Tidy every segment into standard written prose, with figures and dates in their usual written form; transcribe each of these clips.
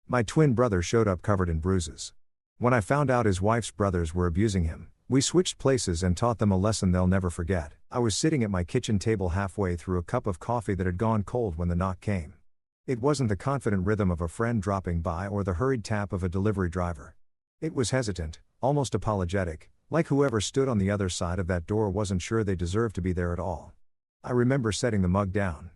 My twin brother showed up covered in bruises. When I found out his wife's brothers were abusing him, we switched places and taught them a lesson they'll never forget. I was sitting at my kitchen table halfway through a cup of coffee that had gone cold when the knock came. It wasn't the confident rhythm of a friend dropping by or the hurried tap of a delivery driver. It was hesitant, almost apologetic, like whoever stood on the other side of that door wasn't sure they deserved to be there at all. I remember setting the mug down,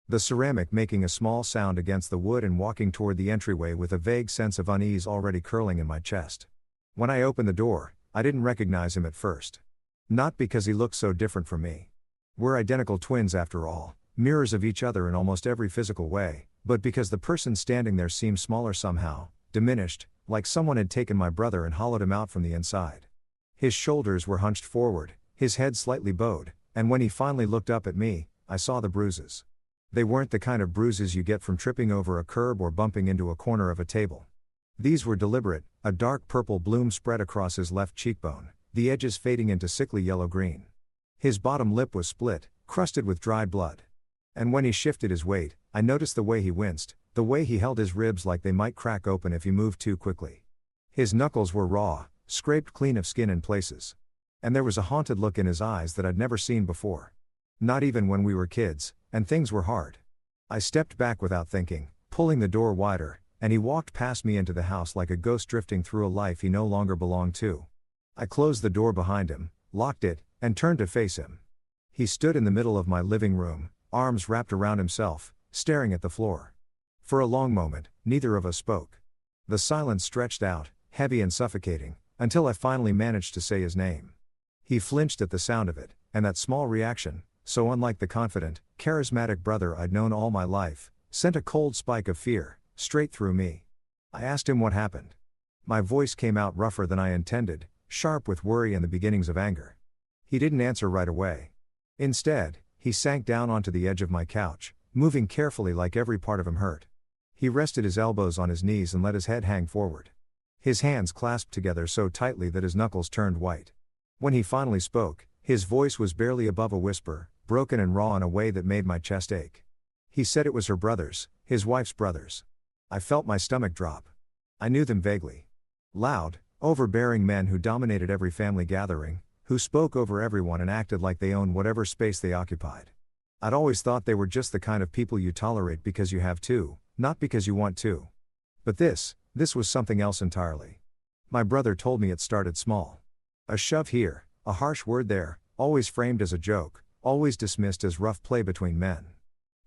the ceramic making a small sound against the wood, and walking toward the entryway with a vague sense of unease already curling in my chest. When I opened the door, I didn't recognize him at first. Not because he looked so different from me. We're identical twins after all, mirrors of each other in almost every physical way, but because the person standing there seemed smaller somehow, diminished, like someone had taken my brother and hollowed him out from the inside. His shoulders were hunched forward, his head slightly bowed, and when he finally looked up at me, I saw the bruises. They weren't the kind of bruises you get from tripping over a curb or bumping into a corner of a table. These were deliberate, a dark purple bloom spread across his left cheekbone, the edges fading into sickly yellow-green. His bottom lip was split, crusted with dried blood. And when he shifted his weight, I noticed the way he winced, the way he held his ribs like they might crack open if he moved too quickly. His knuckles were raw, scraped clean of skin in places. And there was a haunted look in his eyes that I'd never seen before. Not even when we were kids, and things were hard. I stepped back without thinking, pulling the door wider, and he walked past me into the house like a ghost drifting through a life he no longer belonged to. I closed the door behind him, locked it, and turned to face him. He stood in the middle of my living room, arms wrapped around himself, staring at the floor. For a long moment, neither of us spoke. The silence stretched out, heavy and suffocating, until I finally managed to say his name. He flinched at the sound of it, and that small reaction, so unlike the confident, charismatic brother I'd known all my life, sent a cold spike of fear, straight through me. I asked him what happened. My voice came out rougher than I intended, sharp with worry and the beginnings of anger. He didn't answer right away. Instead, he sank down onto the edge of my couch, moving carefully like every part of him hurt. He rested his elbows on his knees and let his head hang forward. His hands clasped together so tightly that his knuckles turned white. When he finally spoke, his voice was barely above a whisper, broken and raw in a way that made my chest ache. He said it was her brothers, his wife's brothers. I felt my stomach drop. I knew them vaguely. Loud, overbearing men who dominated every family gathering, who spoke over everyone and acted like they owned whatever space they occupied. I'd always thought they were just the kind of people you tolerate because you have to, not because you want to. But this was something else entirely. My brother told me it started small. A shove here, a harsh word there, always framed as a joke, always dismissed as rough play between men.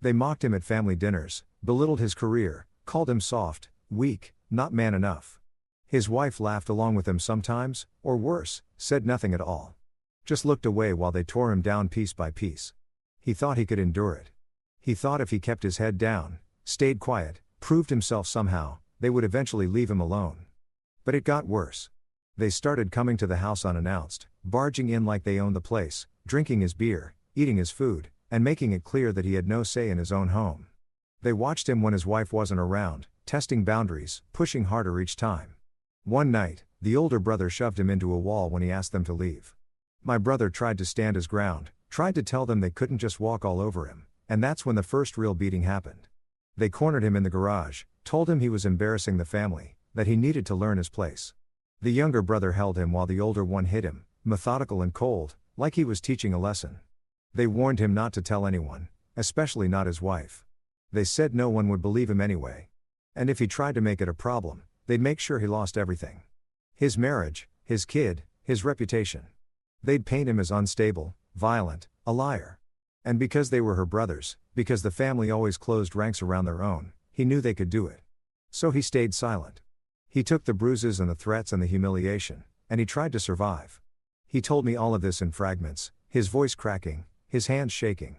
They mocked him at family dinners, belittled his career, called him soft, weak, not man enough. His wife laughed along with them sometimes, or worse, said nothing at all. Just looked away while they tore him down piece by piece. He thought he could endure it. He thought if he kept his head down, stayed quiet, proved himself somehow, they would eventually leave him alone. But it got worse. They started coming to the house unannounced, barging in like they owned the place, drinking his beer, eating his food, and making it clear that he had no say in his own home. They watched him when his wife wasn't around, testing boundaries, pushing harder each time. One night, the older brother shoved him into a wall when he asked them to leave. My brother tried to stand his ground, tried to tell them they couldn't just walk all over him, and that's when the first real beating happened. They cornered him in the garage, told him he was embarrassing the family, that he needed to learn his place. The younger brother held him while the older one hit him, methodical and cold, like he was teaching a lesson. They warned him not to tell anyone, especially not his wife. They said no one would believe him anyway. And if he tried to make it a problem, they'd make sure he lost everything. His marriage, his kid, his reputation. They'd paint him as unstable, violent, a liar. And because they were her brothers, because the family always closed ranks around their own, he knew they could do it. So he stayed silent. He took the bruises and the threats and the humiliation, and he tried to survive. He told me all of this in fragments, his voice cracking, his hands shaking.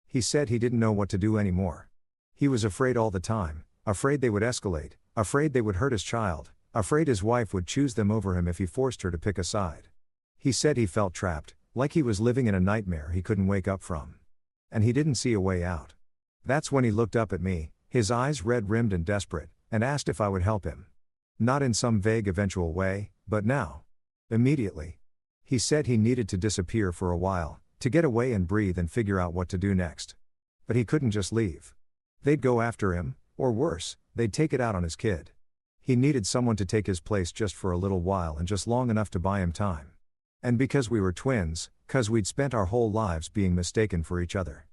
He said he didn't know what to do anymore. He was afraid all the time, afraid they would escalate, afraid they would hurt his child, afraid his wife would choose them over him if he forced her to pick a side. He said he felt trapped, like he was living in a nightmare he couldn't wake up from. And he didn't see a way out. That's when he looked up at me, his eyes red-rimmed and desperate, and asked if I would help him. Not in some vague eventual way, but now. Immediately. He said he needed to disappear for a while, to get away and breathe and figure out what to do next. But he couldn't just leave. They'd go after him, or worse, they'd take it out on his kid. He needed someone to take his place just for a little while and just long enough to buy him time. And because we were twins, 'cause we'd spent our whole lives being mistaken for each other.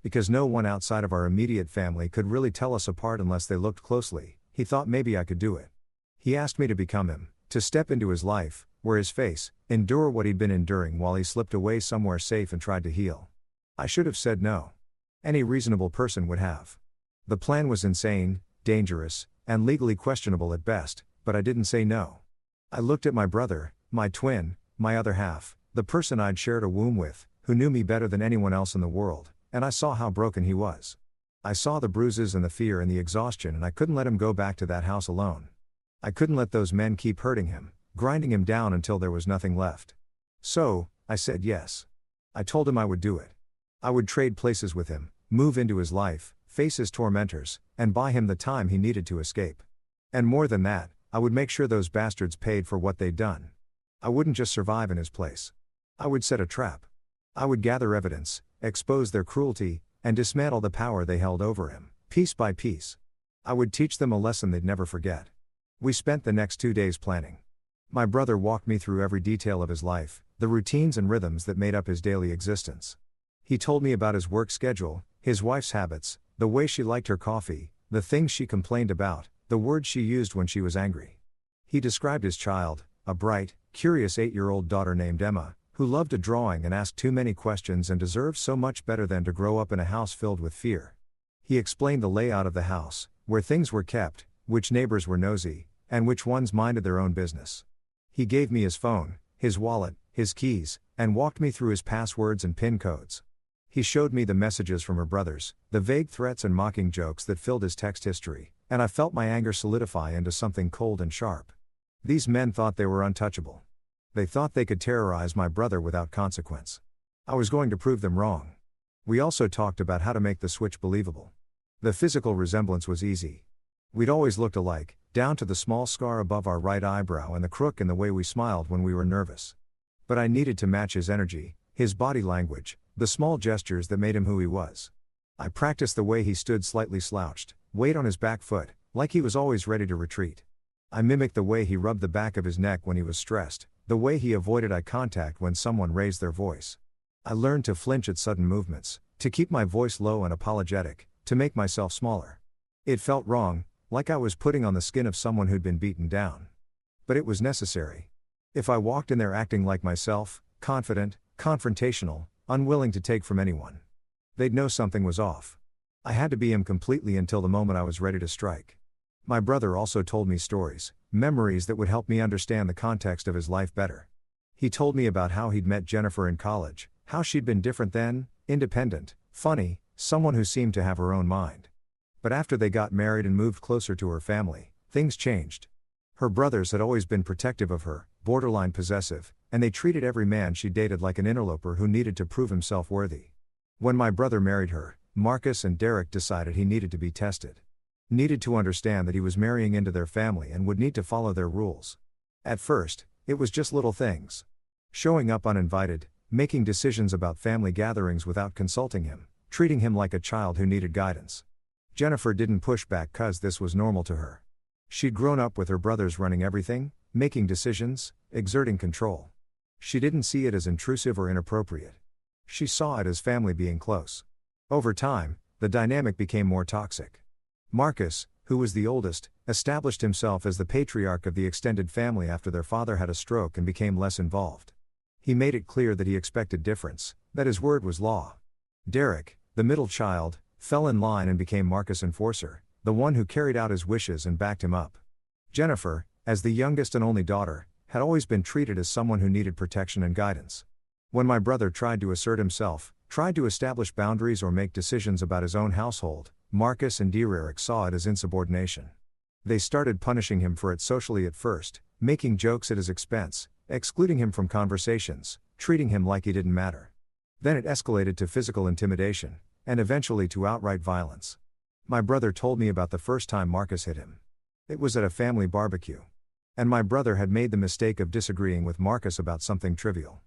Because no one outside of our immediate family could really tell us apart unless they looked closely, he thought maybe I could do it. He asked me to become him, to step into his life, wear his face, endure what he'd been enduring while he slipped away somewhere safe and tried to heal. I should have said no. Any reasonable person would have. The plan was insane, dangerous, and legally questionable at best, but I didn't say no. I looked at my brother, my twin, my other half, the person I'd shared a womb with, who knew me better than anyone else in the world, and I saw how broken he was. I saw the bruises and the fear and the exhaustion, and I couldn't let him go back to that house alone. I couldn't let those men keep hurting him, grinding him down until there was nothing left. So, I said yes. I told him I would do it. I would trade places with him, move into his life, face his tormentors, and buy him the time he needed to escape. And more than that, I would make sure those bastards paid for what they'd done. I wouldn't just survive in his place. I would set a trap. I would gather evidence, expose their cruelty, and dismantle the power they held over him, piece by piece. I would teach them a lesson they'd never forget. We spent the next 2 days planning. My brother walked me through every detail of his life, the routines and rhythms that made up his daily existence. He told me about his work schedule, his wife's habits, the way she liked her coffee, the things she complained about, the words she used when she was angry. He described his child, a bright, curious 8-year-old daughter named Emma, who loved a drawing and asked too many questions and deserved so much better than to grow up in a house filled with fear. He explained the layout of the house, where things were kept, which neighbors were nosy, and which ones minded their own business. He gave me his phone, his wallet, his keys, and walked me through his passwords and PIN codes. He showed me the messages from her brothers, the vague threats and mocking jokes that filled his text history, and I felt my anger solidify into something cold and sharp. These men thought they were untouchable. They thought they could terrorize my brother without consequence. I was going to prove them wrong. We also talked about how to make the switch believable. The physical resemblance was easy. We'd always looked alike, down to the small scar above our right eyebrow and the crook in the way we smiled when we were nervous. But I needed to match his energy, his body language, the small gestures that made him who he was. I practiced the way he stood slightly slouched, weight on his back foot, like he was always ready to retreat. I mimicked the way he rubbed the back of his neck when he was stressed, the way he avoided eye contact when someone raised their voice. I learned to flinch at sudden movements, to keep my voice low and apologetic, to make myself smaller. It felt wrong, like I was putting on the skin of someone who'd been beaten down. But it was necessary. If I walked in there acting like myself, confident, confrontational, unwilling to take from anyone, they'd know something was off. I had to be him completely until the moment I was ready to strike. My brother also told me stories, memories that would help me understand the context of his life better. He told me about how he'd met Jennifer in college, how she'd been different then, independent, funny, someone who seemed to have her own mind. But after they got married and moved closer to her family, things changed. Her brothers had always been protective of her, borderline possessive, and they treated every man she dated like an interloper who needed to prove himself worthy. When my brother married her, Marcus and Derek decided he needed to be tested. Needed to understand that he was marrying into their family and would need to follow their rules. At first, it was just little things. Showing up uninvited, making decisions about family gatherings without consulting him, treating him like a child who needed guidance. Jennifer didn't push back 'cause this was normal to her. She'd grown up with her brothers running everything, making decisions, exerting control. She didn't see it as intrusive or inappropriate. She saw it as family being close. Over time, the dynamic became more toxic. Marcus, who was the oldest, established himself as the patriarch of the extended family after their father had a stroke and became less involved. He made it clear that he expected difference, that his word was law. Derek, the middle child, fell in line and became Marcus' enforcer, the one who carried out his wishes and backed him up. Jennifer, as the youngest and only daughter, had always been treated as someone who needed protection and guidance. When my brother tried to assert himself, tried to establish boundaries or make decisions about his own household, Marcus and Derek saw it as insubordination. They started punishing him for it socially at first, making jokes at his expense, excluding him from conversations, treating him like he didn't matter. Then it escalated to physical intimidation, and eventually to outright violence. My brother told me about the first time Marcus hit him. It was at a family barbecue. And my brother had made the mistake of disagreeing with Marcus about something trivial.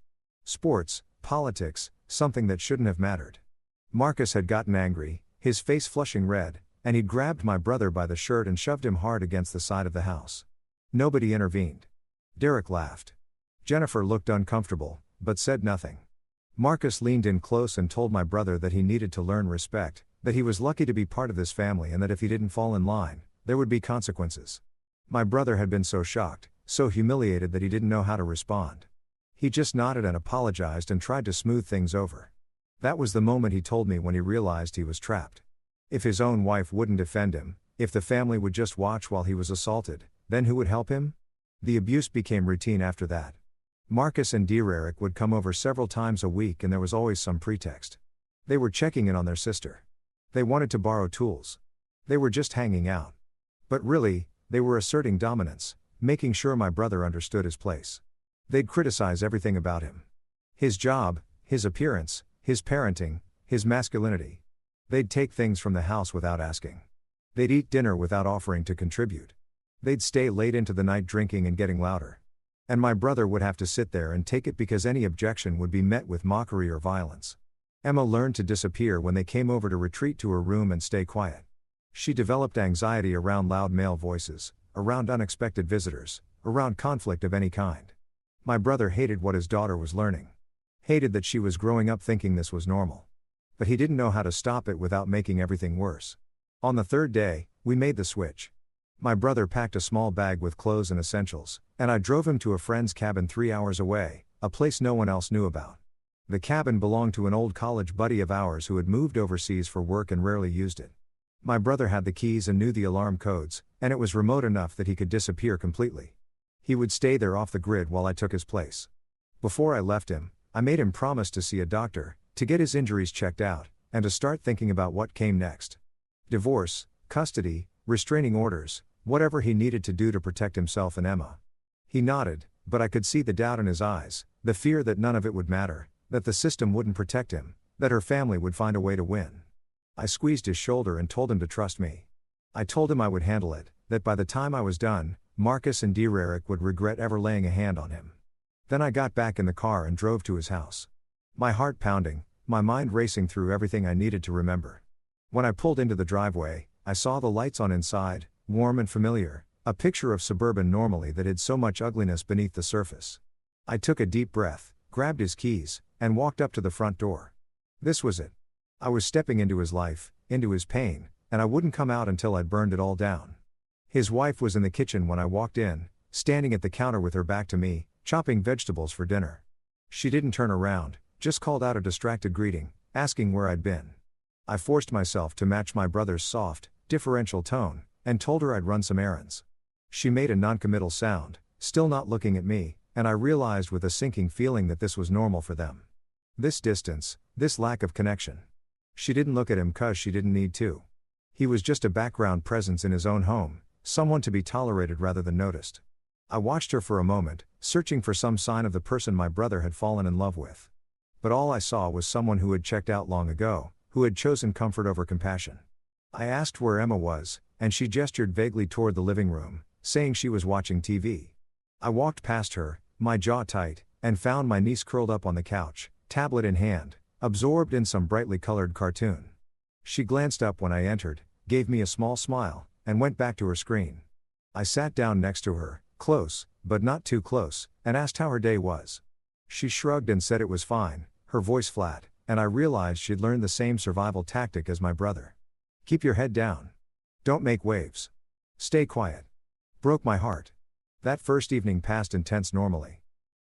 Sports, politics, something that shouldn't have mattered. Marcus had gotten angry, his face flushing red, and he'd grabbed my brother by the shirt and shoved him hard against the side of the house. Nobody intervened. Derek laughed. Jennifer looked uncomfortable, but said nothing. Marcus leaned in close and told my brother that he needed to learn respect, that he was lucky to be part of this family and that if he didn't fall in line, there would be consequences. My brother had been so shocked, so humiliated that he didn't know how to respond. He just nodded and apologized and tried to smooth things over. That was the moment he told me when he realized he was trapped. If his own wife wouldn't defend him, if the family would just watch while he was assaulted, then who would help him? The abuse became routine after that. Marcus and Derek would come over several times a week and there was always some pretext. They were checking in on their sister. They wanted to borrow tools. They were just hanging out. But really, they were asserting dominance, making sure my brother understood his place. They'd criticize everything about him. His job, his appearance, his parenting, his masculinity. They'd take things from the house without asking. They'd eat dinner without offering to contribute. They'd stay late into the night drinking and getting louder. And my brother would have to sit there and take it because any objection would be met with mockery or violence. Emma learned to disappear when they came over to retreat to her room and stay quiet. She developed anxiety around loud male voices, around unexpected visitors, around conflict of any kind. My brother hated what his daughter was learning. Hated that she was growing up thinking this was normal. But he didn't know how to stop it without making everything worse. On the third day, we made the switch. My brother packed a small bag with clothes and essentials, and I drove him to a friend's cabin 3 hours away, a place no one else knew about. The cabin belonged to an old college buddy of ours who had moved overseas for work and rarely used it. My brother had the keys and knew the alarm codes, and it was remote enough that he could disappear completely. He would stay there off the grid while I took his place. Before I left him, I made him promise to see a doctor, to get his injuries checked out, and to start thinking about what came next. Divorce, custody, restraining orders, whatever he needed to do to protect himself and Emma. He nodded, but I could see the doubt in his eyes, the fear that none of it would matter, that the system wouldn't protect him, that her family would find a way to win. I squeezed his shoulder and told him to trust me. I told him I would handle it, that by the time I was done, Marcus and Derek would regret ever laying a hand on him. Then I got back in the car and drove to his house. My heart pounding, my mind racing through everything I needed to remember. When I pulled into the driveway, I saw the lights on inside, warm and familiar, a picture of suburban normalcy that hid so much ugliness beneath the surface. I took a deep breath, grabbed his keys, and walked up to the front door. This was it. I was stepping into his life, into his pain, and I wouldn't come out until I'd burned it all down. His wife was in the kitchen when I walked in, standing at the counter with her back to me, chopping vegetables for dinner. She didn't turn around, just called out a distracted greeting, asking where I'd been. I forced myself to match my brother's soft, deferential tone, and told her I'd run some errands. She made a noncommittal sound, still not looking at me, and I realized with a sinking feeling that this was normal for them. This distance, this lack of connection. She didn't look at him 'cause she didn't need to. He was just a background presence in his own home, someone to be tolerated rather than noticed. I watched her for a moment, searching for some sign of the person my brother had fallen in love with. But all I saw was someone who had checked out long ago, who had chosen comfort over compassion. I asked where Emma was, and she gestured vaguely toward the living room, saying she was watching TV. I walked past her, my jaw tight, and found my niece curled up on the couch, tablet in hand, absorbed in some brightly colored cartoon. She glanced up when I entered, gave me a small smile, and went back to her screen. I sat down next to her, close, but not too close, and asked how her day was. She shrugged and said it was fine, her voice flat, and I realized she'd learned the same survival tactic as my brother. Keep your head down. Don't make waves. Stay quiet. Broke my heart. That first evening passed intense normally.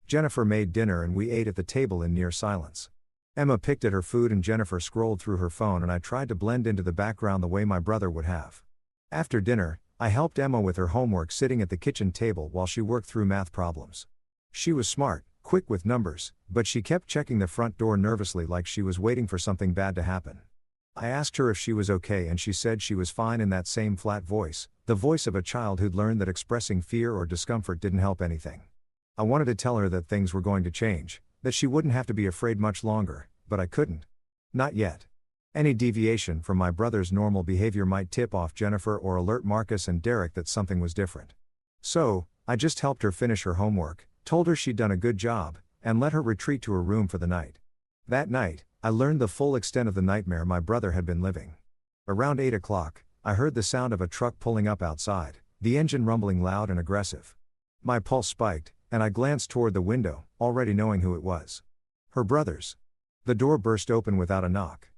Jennifer made dinner and we ate at the table in near silence. Emma picked at her food and Jennifer scrolled through her phone and I tried to blend into the background the way my brother would have. After dinner, I helped Emma with her homework sitting at the kitchen table while she worked through math problems. She was smart, quick with numbers, but she kept checking the front door nervously like she was waiting for something bad to happen. I asked her if she was okay and she said she was fine in that same flat voice, the voice of a child who'd learned that expressing fear or discomfort didn't help anything. I wanted to tell her that things were going to change, that she wouldn't have to be afraid much longer, but I couldn't. Not yet. Any deviation from my brother's normal behavior might tip off Jennifer or alert Marcus and Derek that something was different. So, I just helped her finish her homework, told her she'd done a good job, and let her retreat to her room for the night. That night, I learned the full extent of the nightmare my brother had been living. Around 8 o'clock, I heard the sound of a truck pulling up outside, the engine rumbling loud and aggressive. My pulse spiked, and I glanced toward the window, already knowing who it was. Her brothers. The door burst open without a knock.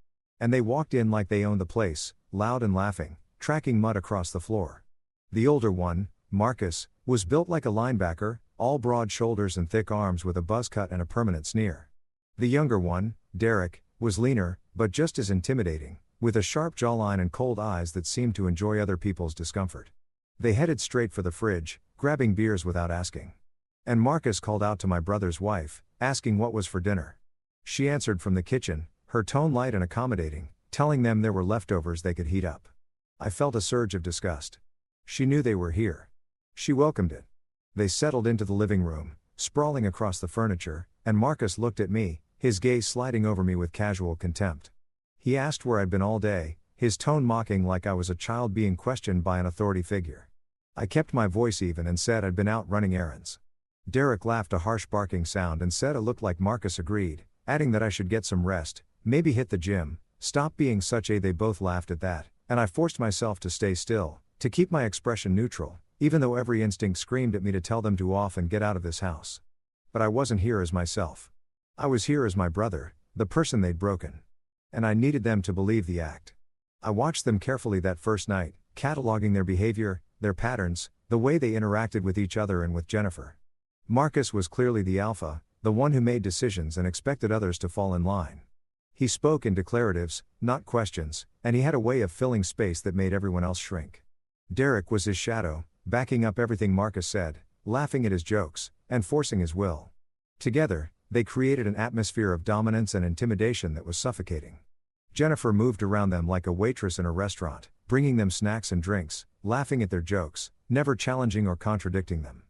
And they walked in like they owned the place, loud and laughing, tracking mud across the floor. The older one, Marcus, was built like a linebacker, all broad shoulders and thick arms with a buzz cut and a permanent sneer. The younger one, Derek, was leaner, but just as intimidating, with a sharp jawline and cold eyes that seemed to enjoy other people's discomfort. They headed straight for the fridge, grabbing beers without asking. And Marcus called out to my brother's wife, asking what was for dinner. She answered from the kitchen, her tone light and accommodating, telling them there were leftovers they could heat up. I felt a surge of disgust. She knew they were here. She welcomed it. They settled into the living room, sprawling across the furniture, and Marcus looked at me, his gaze sliding over me with casual contempt. He asked where I'd been all day, his tone mocking like I was a child being questioned by an authority figure. I kept my voice even and said I'd been out running errands. Derek laughed a harsh barking sound and said it looked like Marcus agreed, adding that I should get some rest, maybe hit the gym, stop being such a. They both laughed at that, and I forced myself to stay still, to keep my expression neutral, even though every instinct screamed at me to tell them to off and get out of this house. But I wasn't here as myself. I was here as my brother, the person they'd broken. And I needed them to believe the act. I watched them carefully that first night, cataloging their behavior, their patterns, the way they interacted with each other and with Jennifer. Marcus was clearly the alpha, the one who made decisions and expected others to fall in line. He spoke in declaratives, not questions, and he had a way of filling space that made everyone else shrink. Derek was his shadow, backing up everything Marcus said, laughing at his jokes, and forcing his will. Together, they created an atmosphere of dominance and intimidation that was suffocating. Jennifer moved around them like a waitress in a restaurant, bringing them snacks and drinks, laughing at their jokes, never challenging or contradicting them.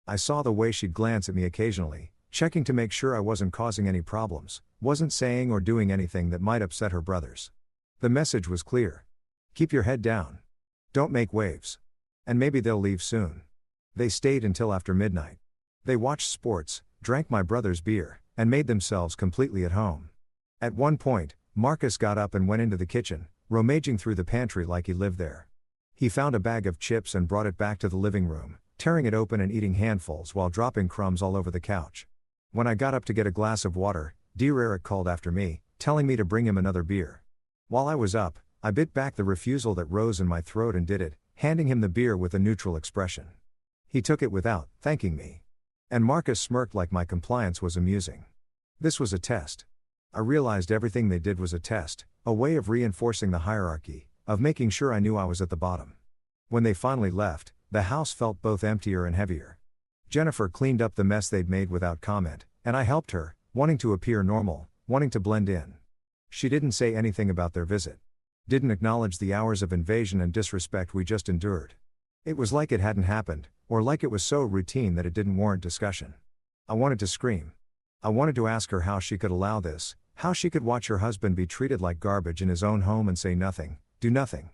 I saw the way she'd glance at me occasionally, checking to make sure I wasn't causing any problems, wasn't saying or doing anything that might upset her brothers. The message was clear. Keep your head down. Don't make waves. And maybe they'll leave soon. They stayed until after midnight. They watched sports, drank my brother's beer, and made themselves completely at home. At one point, Marcus got up and went into the kitchen, rummaging through the pantry like he lived there. He found a bag of chips and brought it back to the living room, tearing it open and eating handfuls while dropping crumbs all over the couch. When I got up to get a glass of water, dear Eric called after me, telling me to bring him another beer. While I was up, I bit back the refusal that rose in my throat and did it, handing him the beer with a neutral expression. He took it without thanking me. And Marcus smirked like my compliance was amusing. This was a test. I realized everything they did was a test, a way of reinforcing the hierarchy, of making sure I knew I was at the bottom. When they finally left, the house felt both emptier and heavier. Jennifer cleaned up the mess they'd made without comment, and I helped her, wanting to appear normal, wanting to blend in. She didn't say anything about their visit. Didn't acknowledge the hours of invasion and disrespect we just endured. It was like it hadn't happened, or like it was so routine that it didn't warrant discussion. I wanted to scream. I wanted to ask her how she could allow this, how she could watch her husband be treated like garbage in his own home and say nothing, do nothing.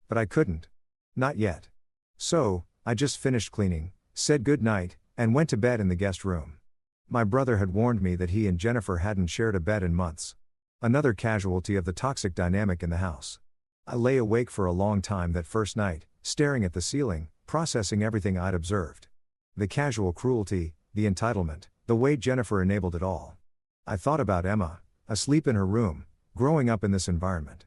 But I couldn't. Not yet. So, I just finished cleaning, said good night, and went to bed in the guest room. My brother had warned me that he and Jennifer hadn't shared a bed in months. Another casualty of the toxic dynamic in the house. I lay awake for a long time that first night, staring at the ceiling, processing everything I'd observed. The casual cruelty, the entitlement, the way Jennifer enabled it all. I thought about Emma, asleep in her room, growing up in this environment.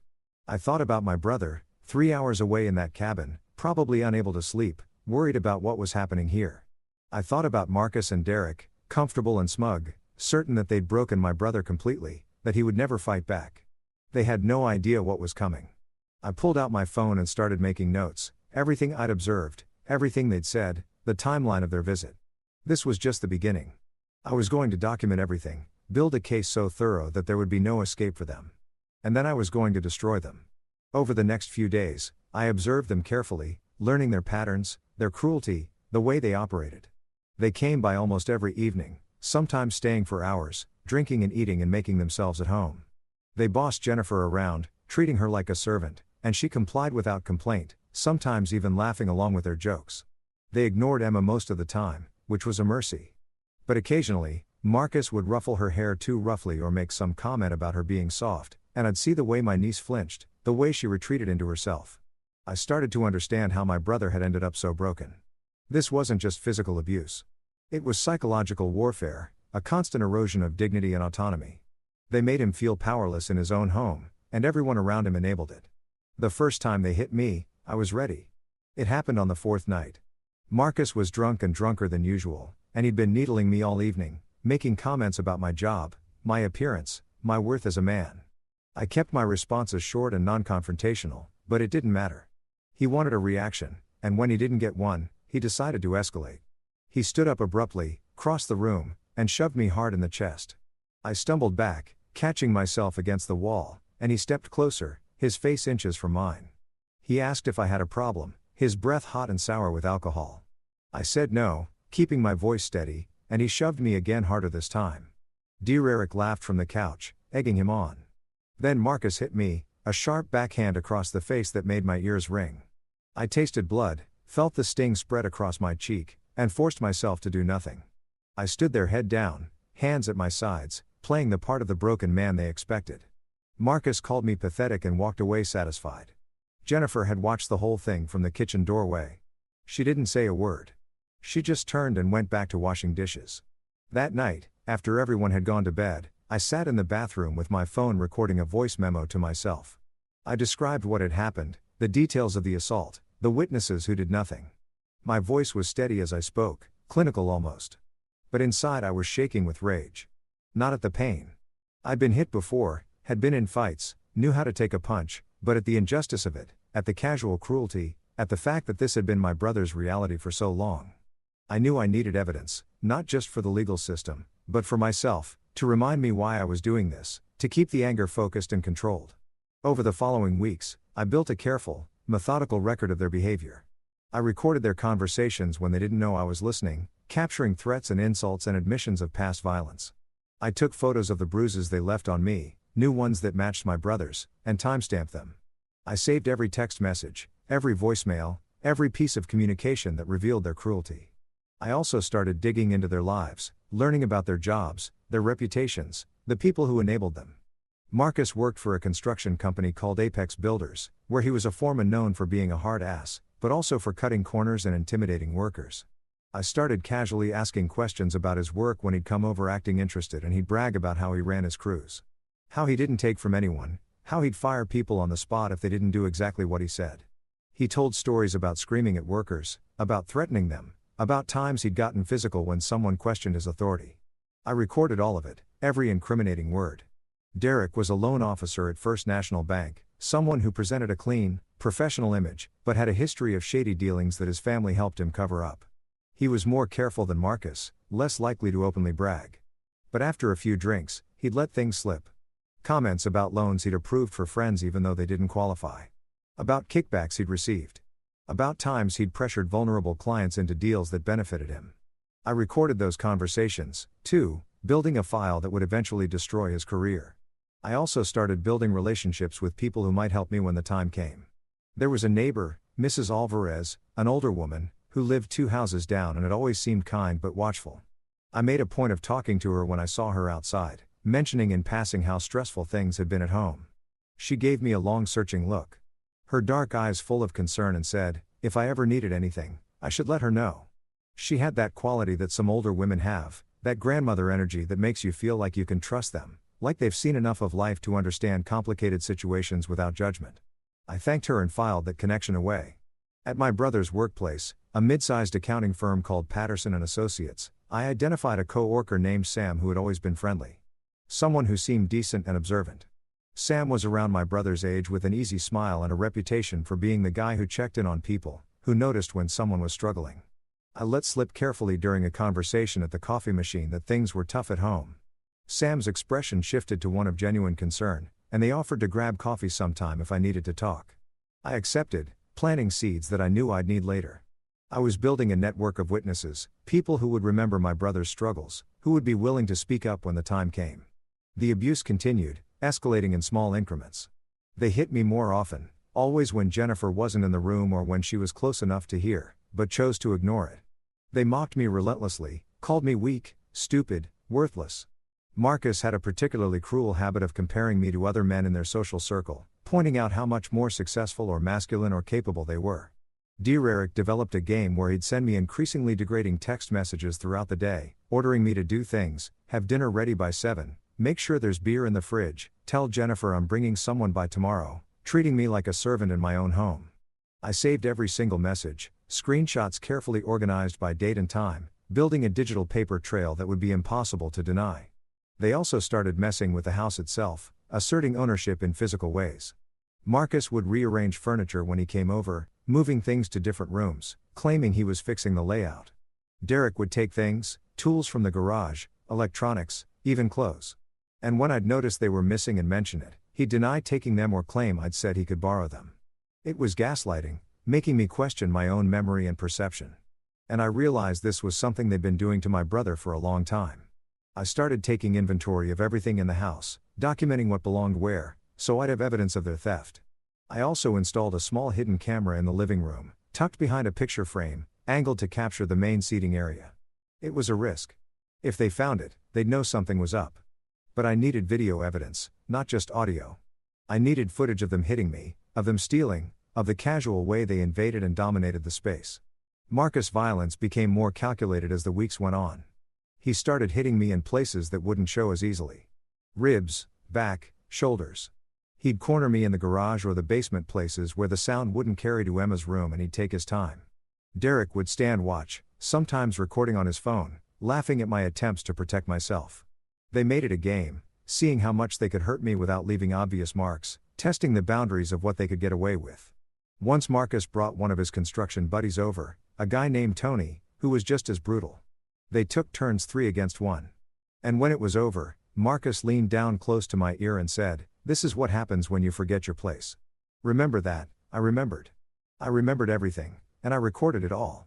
I thought about my brother, 3 hours away in that cabin, probably unable to sleep, worried about what was happening here. I thought about Marcus and Derek, comfortable and smug, certain that they'd broken my brother completely, that he would never fight back. They had no idea what was coming. I pulled out my phone and started making notes, everything I'd observed, everything they'd said, the timeline of their visit. This was just the beginning. I was going to document everything, build a case so thorough that there would be no escape for them. And then I was going to destroy them. Over the next few days, I observed them carefully, learning their patterns, their cruelty, the way they operated. They came by almost every evening, sometimes staying for hours, drinking and eating and making themselves at home. They bossed Jennifer around, treating her like a servant, and she complied without complaint, sometimes even laughing along with their jokes. They ignored Emma most of the time, which was a mercy. But occasionally, Marcus would ruffle her hair too roughly or make some comment about her being soft, and I'd see the way my niece flinched, the way she retreated into herself. I started to understand how my brother had ended up so broken. This wasn't just physical abuse. It was psychological warfare, a constant erosion of dignity and autonomy. They made him feel powerless in his own home, and everyone around him enabled it. The first time they hit me, I was ready. It happened on the fourth night. Marcus was drunk and drunker than usual, and he'd been needling me all evening, making comments about my job, my appearance, my worth as a man. I kept my responses short and non-confrontational, but it didn't matter. He wanted a reaction, and when he didn't get one, he decided to escalate. He stood up abruptly, crossed the room, and shoved me hard in the chest. I stumbled back, catching myself against the wall, and he stepped closer, his face inches from mine. He asked if I had a problem, his breath hot and sour with alcohol. I said no, keeping my voice steady, and he shoved me again harder this time. Dear Eric laughed from the couch, egging him on. Then Marcus hit me, a sharp backhand across the face that made my ears ring. I tasted blood, felt the sting spread across my cheek, and forced myself to do nothing. I stood there head down, hands at my sides, playing the part of the broken man they expected. Marcus called me pathetic and walked away satisfied. Jennifer had watched the whole thing from the kitchen doorway. She didn't say a word. She just turned and went back to washing dishes. That night, after everyone had gone to bed, I sat in the bathroom with my phone recording a voice memo to myself. I described what had happened, the details of the assault, the witnesses who did nothing. My voice was steady as I spoke, clinical almost. But inside I was shaking with rage. Not at the pain. I'd been hit before, had been in fights, knew how to take a punch, but at the injustice of it, at the casual cruelty, at the fact that this had been my brother's reality for so long. I knew I needed evidence, not just for the legal system, but for myself, to remind me why I was doing this, to keep the anger focused and controlled. Over the following weeks, I built a careful, methodical record of their behavior. I recorded their conversations when they didn't know I was listening, capturing threats and insults and admissions of past violence. I took photos of the bruises they left on me, new ones that matched my brother's, and timestamped them. I saved every text message, every voicemail, every piece of communication that revealed their cruelty. I also started digging into their lives, learning about their jobs, their reputations, the people who enabled them. Marcus worked for a construction company called Apex Builders, where he was a foreman known for being a hard ass, but also for cutting corners and intimidating workers. I started casually asking questions about his work when he'd come over acting interested, and he'd brag about how he ran his crews. How he didn't take from anyone, how he'd fire people on the spot if they didn't do exactly what he said. He told stories about screaming at workers, about threatening them, about times he'd gotten physical when someone questioned his authority. I recorded all of it, every incriminating word. Derek was a loan officer at First National Bank, someone who presented a clean, professional image, but had a history of shady dealings that his family helped him cover up. He was more careful than Marcus, less likely to openly brag. But after a few drinks, he'd let things slip. Comments about loans he'd approved for friends even though they didn't qualify. About kickbacks he'd received. About times he'd pressured vulnerable clients into deals that benefited him. I recorded those conversations, too, building a file that would eventually destroy his career. I also started building relationships with people who might help me when the time came. There was a neighbor, Mrs. Alvarez, an older woman, who lived 2 houses down and had always seemed kind but watchful. I made a point of talking to her when I saw her outside, mentioning in passing how stressful things had been at home. She gave me a long searching look. Her dark eyes full of concern, and said, if I ever needed anything, I should let her know. She had that quality that some older women have, that grandmother energy that makes you feel like you can trust them, like they've seen enough of life to understand complicated situations without judgment. I thanked her and filed that connection away. At my brother's workplace, a mid-sized accounting firm called Patterson & Associates, I identified a co-worker named Sam who had always been friendly. Someone who seemed decent and observant. Sam was around my brother's age with an easy smile and a reputation for being the guy who checked in on people, who noticed when someone was struggling. I let slip carefully during a conversation at the coffee machine that things were tough at home. Sam's expression shifted to one of genuine concern, and they offered to grab coffee sometime if I needed to talk. I accepted, planting seeds that I knew I'd need later. I was building a network of witnesses, people who would remember my brother's struggles, who would be willing to speak up when the time came. The abuse continued, escalating in small increments. They hit me more often, always when Jennifer wasn't in the room or when she was close enough to hear, but chose to ignore it. They mocked me relentlessly, called me weak, stupid, worthless. Marcus had a particularly cruel habit of comparing me to other men in their social circle, pointing out how much more successful or masculine or capable they were. Derek developed a game where he'd send me increasingly degrading text messages throughout the day, ordering me to do things: have dinner ready by 7, make sure there's beer in the fridge, tell Jennifer I'm bringing someone by tomorrow, treating me like a servant in my own home. I saved every single message, screenshots carefully organized by date and time, building a digital paper trail that would be impossible to deny. They also started messing with the house itself, asserting ownership in physical ways. Marcus would rearrange furniture when he came over, moving things to different rooms, claiming he was fixing the layout. Derek would take things, tools from the garage, electronics, even clothes. And when I'd notice they were missing and mention it, he'd deny taking them or claim I'd said he could borrow them. It was gaslighting, making me question my own memory and perception. And I realized this was something they'd been doing to my brother for a long time. I started taking inventory of everything in the house, documenting what belonged where, so I'd have evidence of their theft. I also installed a small hidden camera in the living room, tucked behind a picture frame, angled to capture the main seating area. It was a risk. If they found it, they'd know something was up. But I needed video evidence, not just audio. I needed footage of them hitting me, of them stealing, of the casual way they invaded and dominated the space. Marcus' violence became more calculated as the weeks went on. He started hitting me in places that wouldn't show as easily. Ribs, back, shoulders. He'd corner me in the garage or the basement, places where the sound wouldn't carry to Emma's room, and he'd take his time. Derek would stand watch, sometimes recording on his phone, laughing at my attempts to protect myself. They made it a game, seeing how much they could hurt me without leaving obvious marks, testing the boundaries of what they could get away with. Once Marcus brought one of his construction buddies over, a guy named Tony, who was just as brutal. They took turns 3 against 1. And when it was over, Marcus leaned down close to my ear and said, "This is what happens when you forget your place." Remember that? I remembered. I remembered everything, and I recorded it all.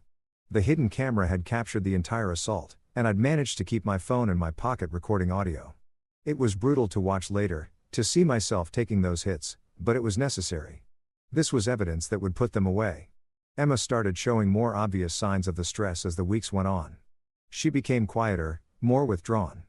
The hidden camera had captured the entire assault, and I'd managed to keep my phone in my pocket recording audio. It was brutal to watch later, to see myself taking those hits, but it was necessary. This was evidence that would put them away. Emma started showing more obvious signs of the stress as the weeks went on. She became quieter, more withdrawn.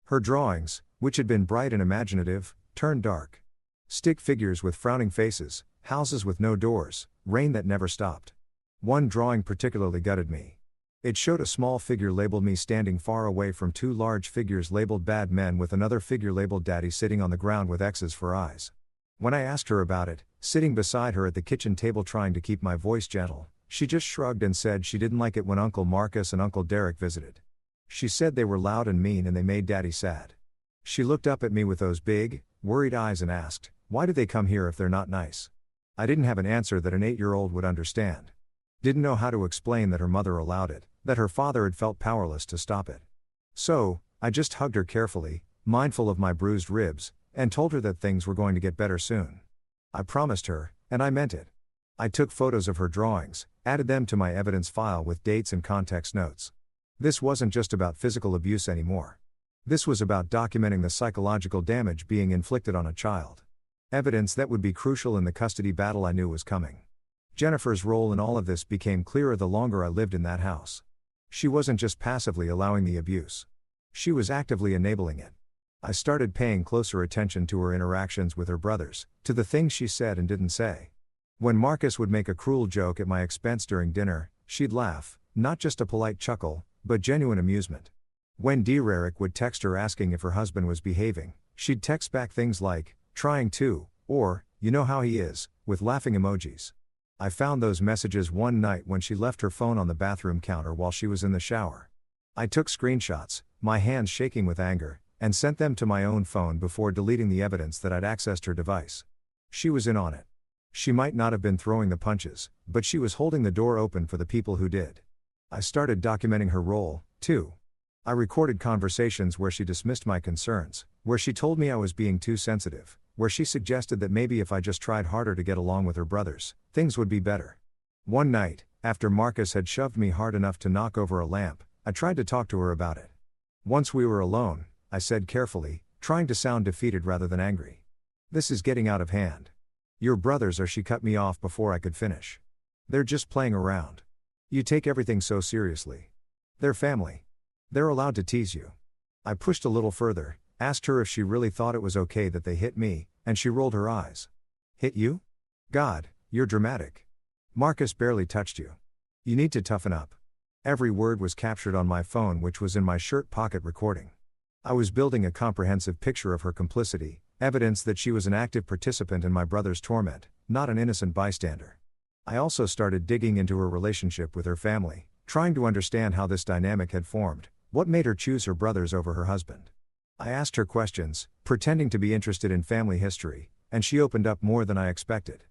Her drawings, which had been bright and imaginative, turned dark. Stick figures with frowning faces, houses with no doors, rain that never stopped. One drawing particularly gutted me. It showed a small figure labeled me standing far away from 2 large figures labeled bad men, with another figure labeled daddy sitting on the ground with X's for eyes. When I asked her about it, sitting beside her at the kitchen table trying to keep my voice gentle, she just shrugged and said she didn't like it when Uncle Marcus and Uncle Derek visited. She said they were loud and mean and they made Daddy sad. She looked up at me with those big, worried eyes and asked, "Why do they come here if they're not nice?" I didn't have an answer that an 8-year-old would understand. Didn't know how to explain that her mother allowed it, that her father had felt powerless to stop it. So, I just hugged her carefully, mindful of my bruised ribs, and told her that things were going to get better soon. I promised her, and I meant it. I took photos of her drawings, added them to my evidence file with dates and context notes. This wasn't just about physical abuse anymore. This was about documenting the psychological damage being inflicted on a child. Evidence that would be crucial in the custody battle I knew was coming. Jennifer's role in all of this became clearer the longer I lived in that house. She wasn't just passively allowing the abuse. She was actively enabling it. I started paying closer attention to her interactions with her brothers, to the things she said and didn't say. When Marcus would make a cruel joke at my expense during dinner, she'd laugh, not just a polite chuckle, but genuine amusement. When Derek would text her asking if her husband was behaving, she'd text back things like, "Trying to," or, "You know how he is," with laughing emojis. I found those messages one night when she left her phone on the bathroom counter while she was in the shower. I took screenshots, my hands shaking with anger, and sent them to my own phone before deleting the evidence that I'd accessed her device. She was in on it. She might not have been throwing the punches, but she was holding the door open for the people who did. I started documenting her role, too. I recorded conversations where she dismissed my concerns, where she told me I was being too sensitive, where she suggested that maybe if I just tried harder to get along with her brothers, things would be better. One night, after Marcus had shoved me hard enough to knock over a lamp, I tried to talk to her about it. Once we were alone, I said carefully, trying to sound defeated rather than angry, "This is getting out of hand. Your brothers are..." She cut me off before I could finish. "They're just playing around. You take everything so seriously. They're family. They're allowed to tease you." I pushed a little further, asked her if she really thought it was okay that they hit me, and she rolled her eyes. Hit you? God, you're dramatic. Marcus barely touched you. You need to toughen up. Every word was captured on my phone, which was in my shirt pocket recording. I was building a comprehensive picture of her complicity, evidence that she was an active participant in my brother's torment, not an innocent bystander. I also started digging into her relationship with her family, trying to understand how this dynamic had formed, what made her choose her brothers over her husband. I asked her questions, pretending to be interested in family history, and she opened up more than I expected.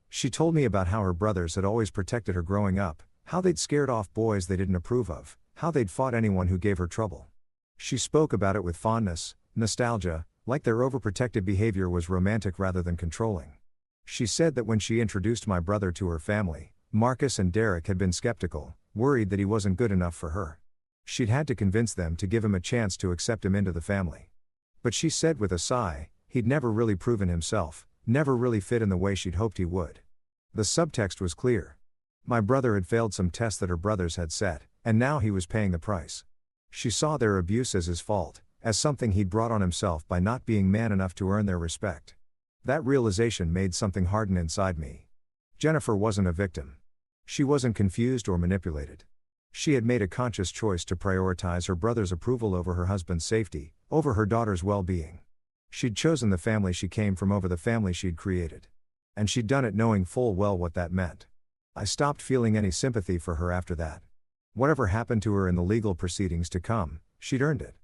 She told me about how her brothers had always protected her growing up, how they'd scared off boys they didn't approve of, how they'd fought anyone who gave her trouble. She spoke about it with fondness, nostalgia, like their overprotective behavior was romantic rather than controlling. She said that when she introduced my brother to her family, Marcus and Derek had been skeptical, worried that he wasn't good enough for her. She'd had to convince them to give him a chance to accept him into the family. But she said with a sigh, he'd never really proven himself, never really fit in the way she'd hoped he would. The subtext was clear. My brother had failed some tests that her brothers had set, and now he was paying the price. She saw their abuse as his fault, as something he'd brought on himself by not being man enough to earn their respect. That realization made something harden inside me. Jennifer wasn't a victim. She wasn't confused or manipulated. She had made a conscious choice to prioritize her brother's approval over her husband's safety, over her daughter's well-being. She'd chosen the family she came from over the family she'd created. And she'd done it knowing full well what that meant. I stopped feeling any sympathy for her after that. Whatever happened to her in the legal proceedings to come, she'd earned it.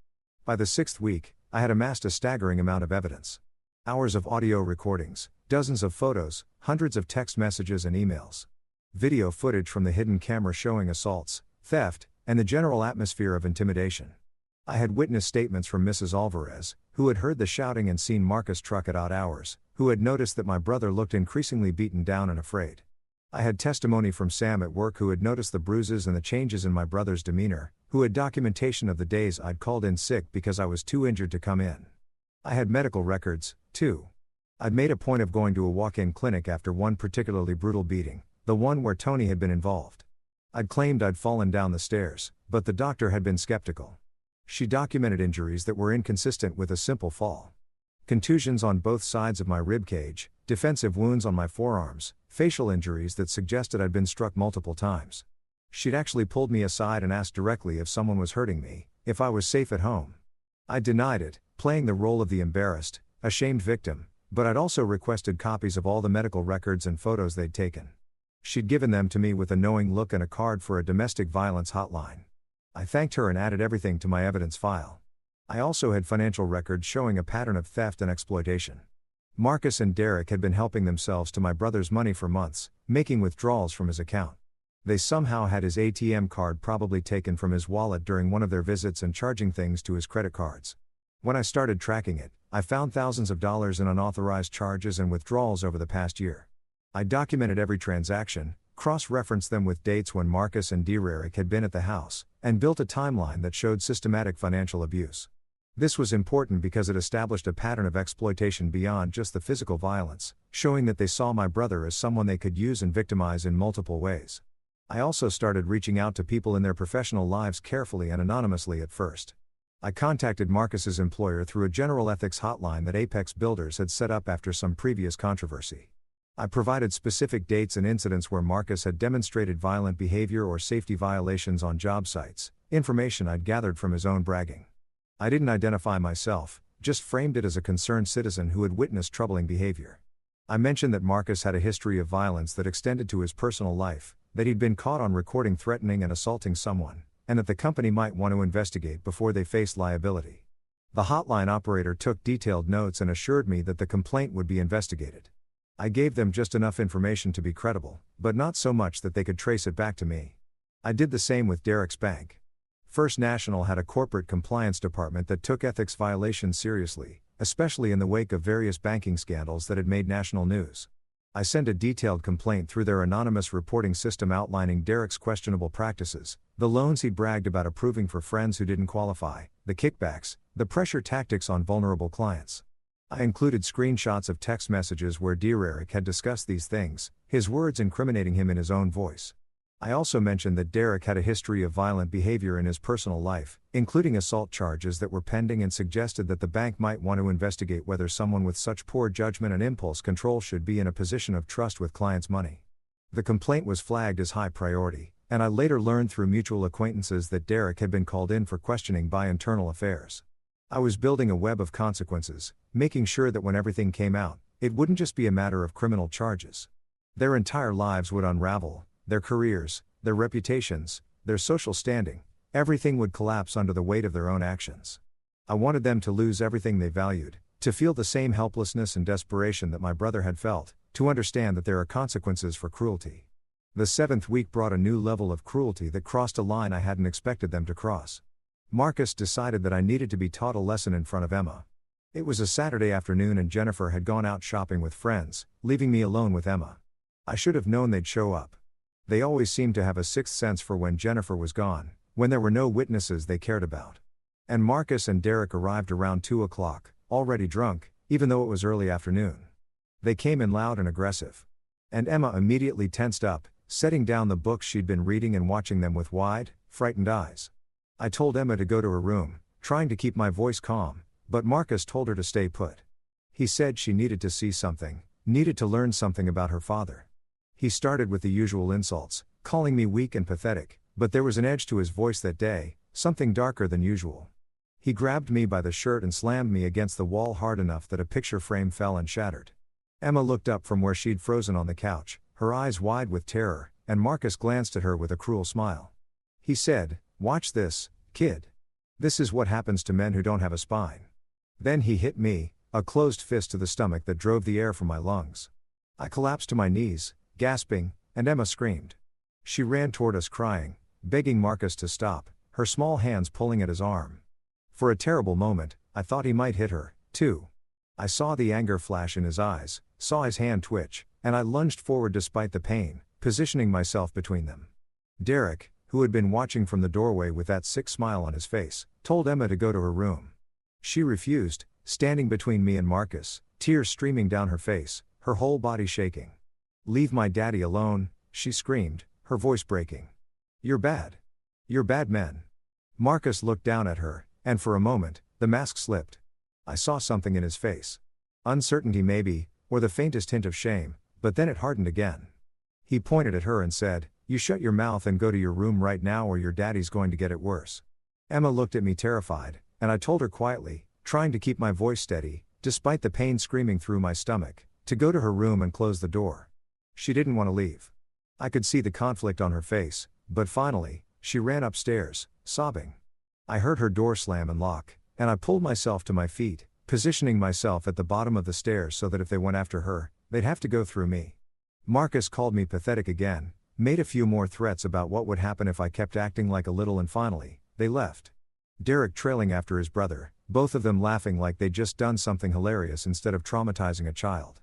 By the 6th week, I had amassed a staggering amount of evidence. Hours of audio recordings, dozens of photos, hundreds of text messages and emails. Video footage from the hidden camera showing assaults, theft, and the general atmosphere of intimidation. I had witnessed statements from Mrs. Alvarez, who had heard the shouting and seen Marcus' truck at odd hours, who had noticed that my brother looked increasingly beaten down and afraid. I had testimony from Sam at work, who had noticed the bruises and the changes in my brother's demeanor, who had documentation of the days I'd called in sick because I was too injured to come in. I had medical records, too. I'd made a point of going to a walk-in clinic after one particularly brutal beating, the one where Tony had been involved. I'd claimed I'd fallen down the stairs, but the doctor had been skeptical. She documented injuries that were inconsistent with a simple fall. Contusions on both sides of my ribcage, defensive wounds on my forearms, facial injuries that suggested I'd been struck multiple times. She'd actually pulled me aside and asked directly if someone was hurting me, if I was safe at home. I denied it, playing the role of the embarrassed, ashamed victim, but I'd also requested copies of all the medical records and photos they'd taken. She'd given them to me with a knowing look and a card for a domestic violence hotline. I thanked her and added everything to my evidence file. I also had financial records showing a pattern of theft and exploitation. Marcus and Derek had been helping themselves to my brother's money for months, making withdrawals from his account. They somehow had his ATM card probably taken from his wallet during one of their visits and charging things to his credit cards. When I started tracking it, I found thousands of dollars in unauthorized charges and withdrawals over the past year. I documented every transaction, cross-referenced them with dates when Marcus and Derek had been at the house, and built a timeline that showed systematic financial abuse. This was important because it established a pattern of exploitation beyond just the physical violence, showing that they saw my brother as someone they could use and victimize in multiple ways. I also started reaching out to people in their professional lives carefully and anonymously at first. I contacted Marcus's employer through a general ethics hotline that Apex Builders had set up after some previous controversy. I provided specific dates and incidents where Marcus had demonstrated violent behavior or safety violations on job sites, information I'd gathered from his own bragging. I didn't identify myself, just framed it as a concerned citizen who had witnessed troubling behavior. I mentioned that Marcus had a history of violence that extended to his personal life, that he'd been caught on recording threatening and assaulting someone, and that the company might want to investigate before they faced liability. The hotline operator took detailed notes and assured me that the complaint would be investigated. I gave them just enough information to be credible, but not so much that they could trace it back to me. I did the same with Derek's bank. First National had a corporate compliance department that took ethics violations seriously, especially in the wake of various banking scandals that had made national news. I sent a detailed complaint through their anonymous reporting system outlining Derek's questionable practices, the loans he'd bragged about approving for friends who didn't qualify, the kickbacks, the pressure tactics on vulnerable clients. I included screenshots of text messages where Derek had discussed these things, his words incriminating him in his own voice. I also mentioned that Derek had a history of violent behavior in his personal life, including assault charges that were pending, and suggested that the bank might want to investigate whether someone with such poor judgment and impulse control should be in a position of trust with clients' money. The complaint was flagged as high priority, and I later learned through mutual acquaintances that Derek had been called in for questioning by internal affairs. I was building a web of consequences, making sure that when everything came out, it wouldn't just be a matter of criminal charges. Their entire lives would unravel, their careers, their reputations, their social standing, everything would collapse under the weight of their own actions. I wanted them to lose everything they valued, to feel the same helplessness and desperation that my brother had felt, to understand that there are consequences for cruelty. The seventh week brought a new level of cruelty that crossed a line I hadn't expected them to cross. Marcus decided that I needed to be taught a lesson in front of Emma. It was a Saturday afternoon and Jennifer had gone out shopping with friends, leaving me alone with Emma. I should have known they'd show up. They always seemed to have a sixth sense for when Jennifer was gone, when there were no witnesses they cared about. And Marcus and Derek arrived around 2 o'clock, already drunk, even though it was early afternoon. They came in loud and aggressive. And Emma immediately tensed up, setting down the books she'd been reading and watching them with wide, frightened eyes. I told Emma to go to her room, trying to keep my voice calm, but Marcus told her to stay put. He said she needed to see something, needed to learn something about her father. He started with the usual insults, calling me weak and pathetic, but there was an edge to his voice that day, something darker than usual. He grabbed me by the shirt and slammed me against the wall hard enough that a picture frame fell and shattered. Emma looked up from where she'd frozen on the couch, her eyes wide with terror, and Marcus glanced at her with a cruel smile. He said, "Watch this, kid. This is what happens to men who don't have a spine." Then he hit me, a closed fist to the stomach that drove the air from my lungs. I collapsed to my knees, gasping, and Emma screamed. She ran toward us crying, begging Marcus to stop, her small hands pulling at his arm. For a terrible moment, I thought he might hit her, too. I saw the anger flash in his eyes, saw his hand twitch, and I lunged forward despite the pain, positioning myself between them. Derek, who had been watching from the doorway with that sick smile on his face, told Emma to go to her room. She refused, standing between me and Marcus, tears streaming down her face, her whole body shaking. "Leave my daddy alone," she screamed, her voice breaking. "You're bad. You're bad men." Marcus looked down at her, and for a moment, the mask slipped. I saw something in his face. Uncertainty maybe, or the faintest hint of shame, but then it hardened again. He pointed at her and said, "You shut your mouth and go to your room right now or your daddy's going to get it worse." Emma looked at me terrified, and I told her quietly, trying to keep my voice steady, despite the pain screaming through my stomach, to go to her room and close the door. She didn't want to leave. I could see the conflict on her face, but finally, she ran upstairs, sobbing. I heard her door slam and lock, and I pulled myself to my feet, positioning myself at the bottom of the stairs so that if they went after her, they'd have to go through me. Marcus called me pathetic again, made a few more threats about what would happen if I kept acting like a little, and finally, they left. Derek trailing after his brother, both of them laughing like they'd just done something hilarious instead of traumatizing a child.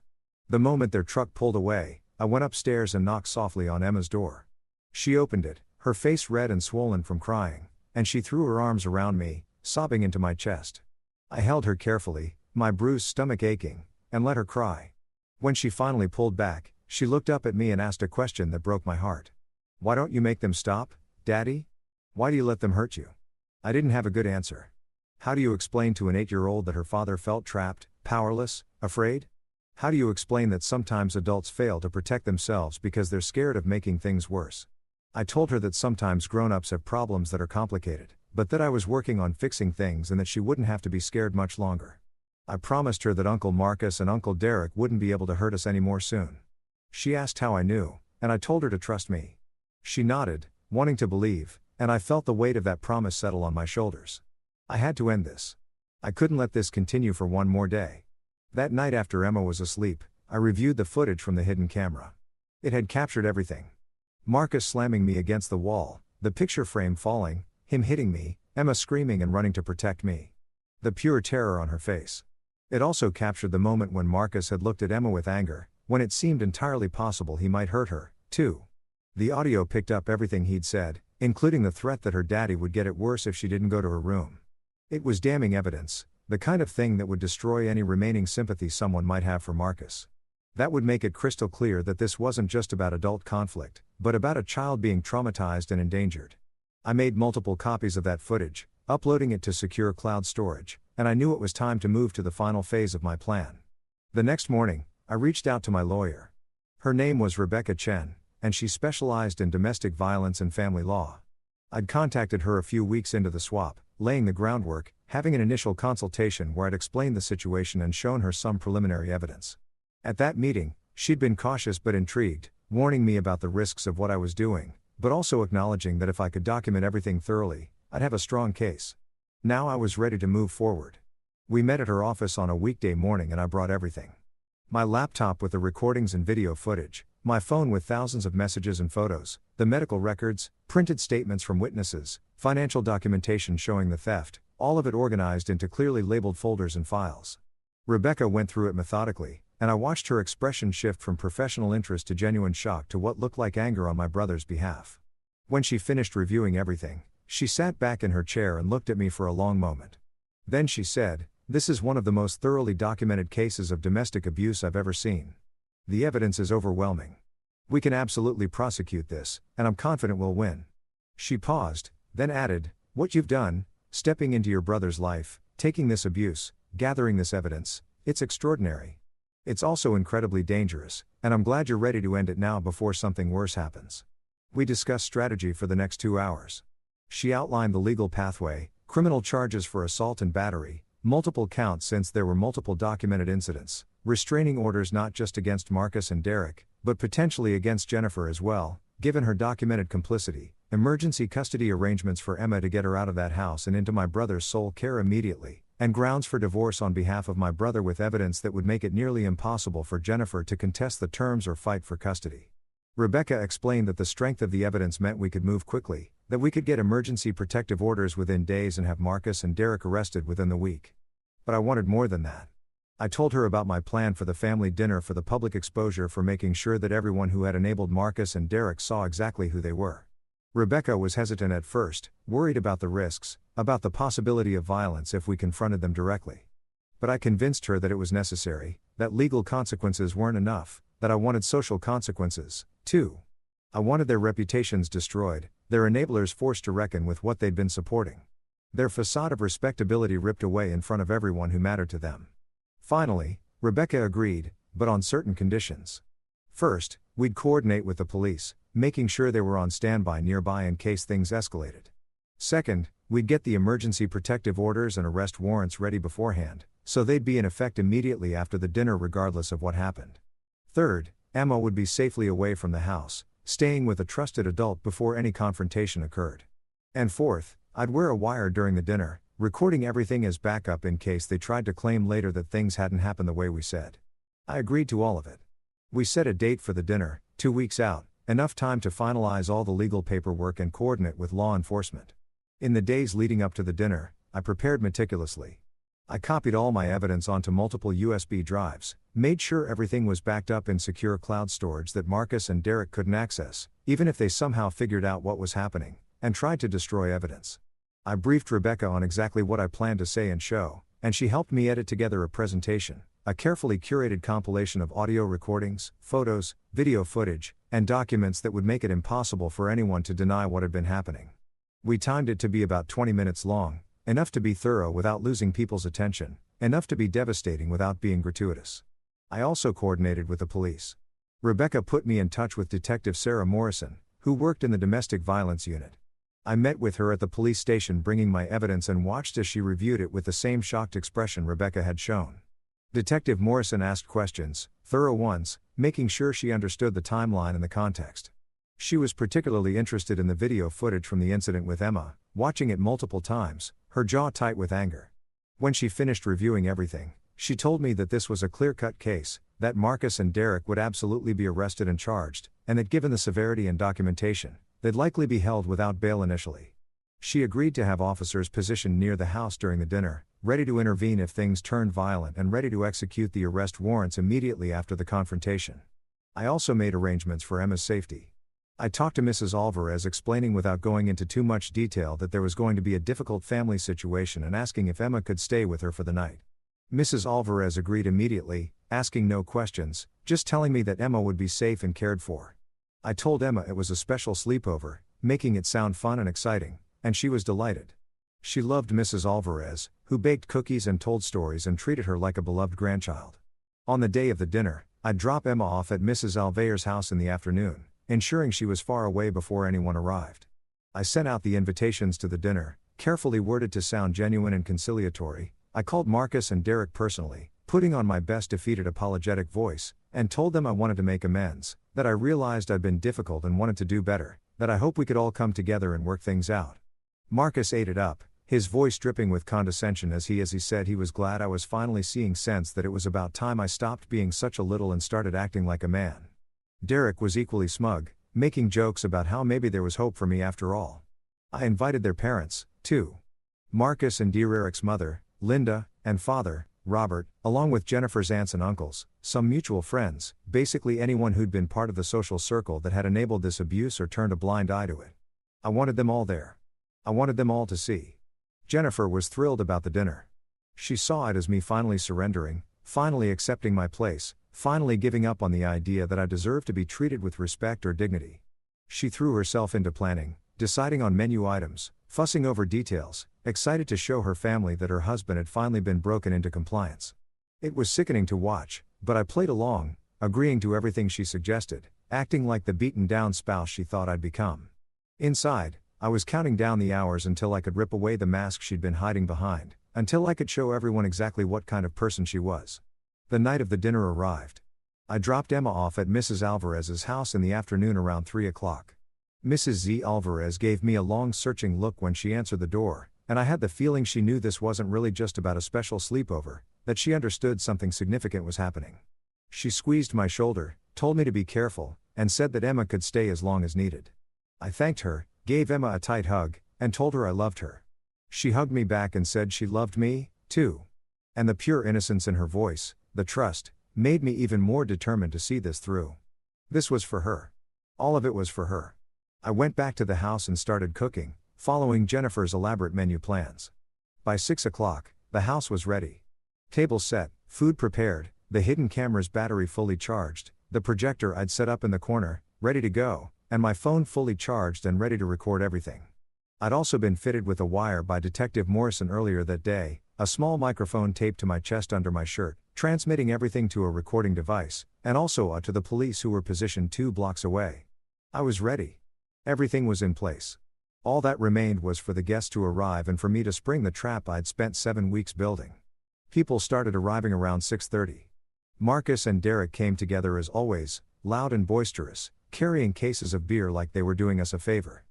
The moment their truck pulled away, I went upstairs and knocked softly on Emma's door. She opened it, her face red and swollen from crying, and she threw her arms around me, sobbing into my chest. I held her carefully, my bruised stomach aching, and let her cry. When she finally pulled back, she looked up at me and asked a question that broke my heart. "Why don't you make them stop, Daddy? Why do you let them hurt you?" I didn't have a good answer. How do you explain to an 8-year-old that her father felt trapped, powerless, afraid? How do you explain that sometimes adults fail to protect themselves because they're scared of making things worse? I told her that sometimes grown-ups have problems that are complicated, but that I was working on fixing things and that she wouldn't have to be scared much longer. I promised her that Uncle Marcus and Uncle Derek wouldn't be able to hurt us anymore soon. She asked how I knew, and I told her to trust me. She nodded, wanting to believe, and I felt the weight of that promise settle on my shoulders. I had to end this. I couldn't let this continue for one more day. That night after Emma was asleep, I reviewed the footage from the hidden camera. It had captured everything. Marcus slamming me against the wall, the picture frame falling, him hitting me, Emma screaming and running to protect me. The pure terror on her face. It also captured the moment when Marcus had looked at Emma with anger, when it seemed entirely possible he might hurt her, too. The audio picked up everything he'd said, including the threat that her daddy would get it worse if she didn't go to her room. It was damning evidence, the kind of thing that would destroy any remaining sympathy someone might have for Marcus. That would make it crystal clear that this wasn't just about adult conflict, but about a child being traumatized and endangered. I made multiple copies of that footage, uploading it to secure cloud storage, and I knew it was time to move to the final phase of my plan. The next morning, I reached out to my lawyer. Her name was Rebecca Chen, and she specialized in domestic violence and family law. I'd contacted her a few weeks into the swap, laying the groundwork, having an initial consultation where I'd explained the situation and shown her some preliminary evidence. At that meeting, she'd been cautious but intrigued, warning me about the risks of what I was doing, but also acknowledging that if I could document everything thoroughly, I'd have a strong case. Now I was ready to move forward. We met at her office on a weekday morning and I brought everything. My laptop with the recordings and video footage, my phone with thousands of messages and photos, the medical records, printed statements from witnesses, financial documentation showing the theft, all of it organized into clearly labeled folders and files. Rebecca went through it methodically, and I watched her expression shift from professional interest to genuine shock to what looked like anger on my brother's behalf. When she finished reviewing everything, she sat back in her chair and looked at me for a long moment. Then she said, "This is one of the most thoroughly documented cases of domestic abuse I've ever seen. The evidence is overwhelming. We can absolutely prosecute this, and I'm confident we'll win." She paused, then added, "What you've done, stepping into your brother's life, taking this abuse, gathering this evidence, it's extraordinary. It's also incredibly dangerous, and I'm glad you're ready to end it now before something worse happens." We discussed strategy for the next 2 hours. She outlined the legal pathway, criminal charges for assault and battery, multiple counts since there were multiple documented incidents, restraining orders not just against Marcus and Derek, but potentially against Jennifer as well, given her documented complicity, emergency custody arrangements for Emma to get her out of that house and into my brother's sole care immediately, and grounds for divorce on behalf of my brother with evidence that would make it nearly impossible for Jennifer to contest the terms or fight for custody. Rebecca explained that the strength of the evidence meant we could move quickly, that we could get emergency protective orders within days and have Marcus and Derek arrested within the week. But I wanted more than that. I told her about my plan for the family dinner for the public exposure, for making sure that everyone who had enabled Marcus and Derek saw exactly who they were. Rebecca was hesitant at first, worried about the risks, about the possibility of violence if we confronted them directly. But I convinced her that it was necessary, that legal consequences weren't enough, that I wanted social consequences, too. I wanted their reputations destroyed, their enablers forced to reckon with what they'd been supporting. Their facade of respectability ripped away in front of everyone who mattered to them. Finally, Rebecca agreed, but on certain conditions. First, we'd coordinate with the police, making sure they were on standby nearby in case things escalated. Second, we'd get the emergency protective orders and arrest warrants ready beforehand, so they'd be in effect immediately after the dinner regardless of what happened. Third, Emma would be safely away from the house, staying with a trusted adult before any confrontation occurred. And fourth, I'd wear a wire during the dinner, recording everything as backup in case they tried to claim later that things hadn't happened the way we said. I agreed to all of it. We set a date for the dinner, 2 weeks out, enough time to finalize all the legal paperwork and coordinate with law enforcement. In the days leading up to the dinner, I prepared meticulously. I copied all my evidence onto multiple USB drives, made sure everything was backed up in secure cloud storage that Marcus and Derek couldn't access, even if they somehow figured out what was happening, and tried to destroy evidence. I briefed Rebecca on exactly what I planned to say and show, and she helped me edit together a presentation, a carefully curated compilation of audio recordings, photos, video footage, and documents that would make it impossible for anyone to deny what had been happening. We timed it to be about 20 minutes long, enough to be thorough without losing people's attention, enough to be devastating without being gratuitous. I also coordinated with the police. Rebecca put me in touch with Detective Sarah Morrison, who worked in the domestic violence unit. I met with her at the police station bringing my evidence and watched as she reviewed it with the same shocked expression Rebecca had shown. Detective Morrison asked questions, thorough ones, making sure she understood the timeline and the context. She was particularly interested in the video footage from the incident with Emma, watching it multiple times, her jaw tight with anger. When she finished reviewing everything, she told me that this was a clear-cut case, that Marcus and Derek would absolutely be arrested and charged, and that given the severity and documentation, they'd likely be held without bail initially. She agreed to have officers positioned near the house during the dinner, ready to intervene if things turned violent and ready to execute the arrest warrants immediately after the confrontation. I also made arrangements for Emma's safety. I talked to Mrs. Alvarez, explaining without going into too much detail that there was going to be a difficult family situation and asking if Emma could stay with her for the night. Mrs. Alvarez agreed immediately, asking no questions, just telling me that Emma would be safe and cared for. I told Emma it was a special sleepover, making it sound fun and exciting, and she was delighted. She loved Mrs. Alvarez, who baked cookies and told stories and treated her like a beloved grandchild. On the day of the dinner, I'd drop Emma off at Mrs. Alvarez's house in the afternoon, ensuring she was far away before anyone arrived. I sent out the invitations to the dinner, carefully worded to sound genuine and conciliatory. I called Marcus and Derek personally, putting on my best defeated apologetic voice, and told them I wanted to make amends, that I realized I'd been difficult and wanted to do better, that I hope we could all come together and work things out. Marcus ate it up, his voice dripping with condescension as he said he was glad I was finally seeing sense, that it was about time I stopped being such a little and started acting like a man. Derek was equally smug, making jokes about how maybe there was hope for me after all. I invited their parents, too. Marcus and Derek's mother, Linda, and father, Robert, along with Jennifer's aunts and uncles, some mutual friends, basically anyone who'd been part of the social circle that had enabled this abuse or turned a blind eye to it. I wanted them all there. I wanted them all to see. Jennifer was thrilled about the dinner. She saw it as me finally surrendering, finally accepting my place, finally giving up on the idea that I deserved to be treated with respect or dignity. She threw herself into planning, deciding on menu items, fussing over details, excited to show her family that her husband had finally been broken into compliance. It was sickening to watch, but I played along, agreeing to everything she suggested, acting like the beaten-down spouse she thought I'd become. Inside, I was counting down the hours until I could rip away the mask she'd been hiding behind, until I could show everyone exactly what kind of person she was. The night of the dinner arrived. I dropped Emma off at Mrs. Alvarez's house in the afternoon around 3 o'clock. Mrs. Z. Alvarez gave me a long searching look when she answered the door, and I had the feeling she knew this wasn't really just about a special sleepover, that she understood something significant was happening. She squeezed my shoulder, told me to be careful, and said that Emma could stay as long as needed. I thanked her, gave Emma a tight hug, and told her I loved her. She hugged me back and said she loved me, too. And the pure innocence in her voice, the trust, made me even more determined to see this through. This was for her. All of it was for her. I went back to the house and started cooking, following Jennifer's elaborate menu plans. By 6 o'clock, the house was ready. Table set, food prepared, the hidden camera's battery fully charged, the projector I'd set up in the corner, ready to go, and my phone fully charged and ready to record everything. I'd also been fitted with a wire by Detective Morrison earlier that day, a small microphone taped to my chest under my shirt, transmitting everything to a recording device, and also to the police who were positioned 2 blocks away. I was ready. Everything was in place. All that remained was for the guests to arrive and for me to spring the trap I'd spent 7 weeks building. People started arriving around 6:30. Marcus and Derek came together as always, loud and boisterous, carrying cases of beer like they were doing us a favor.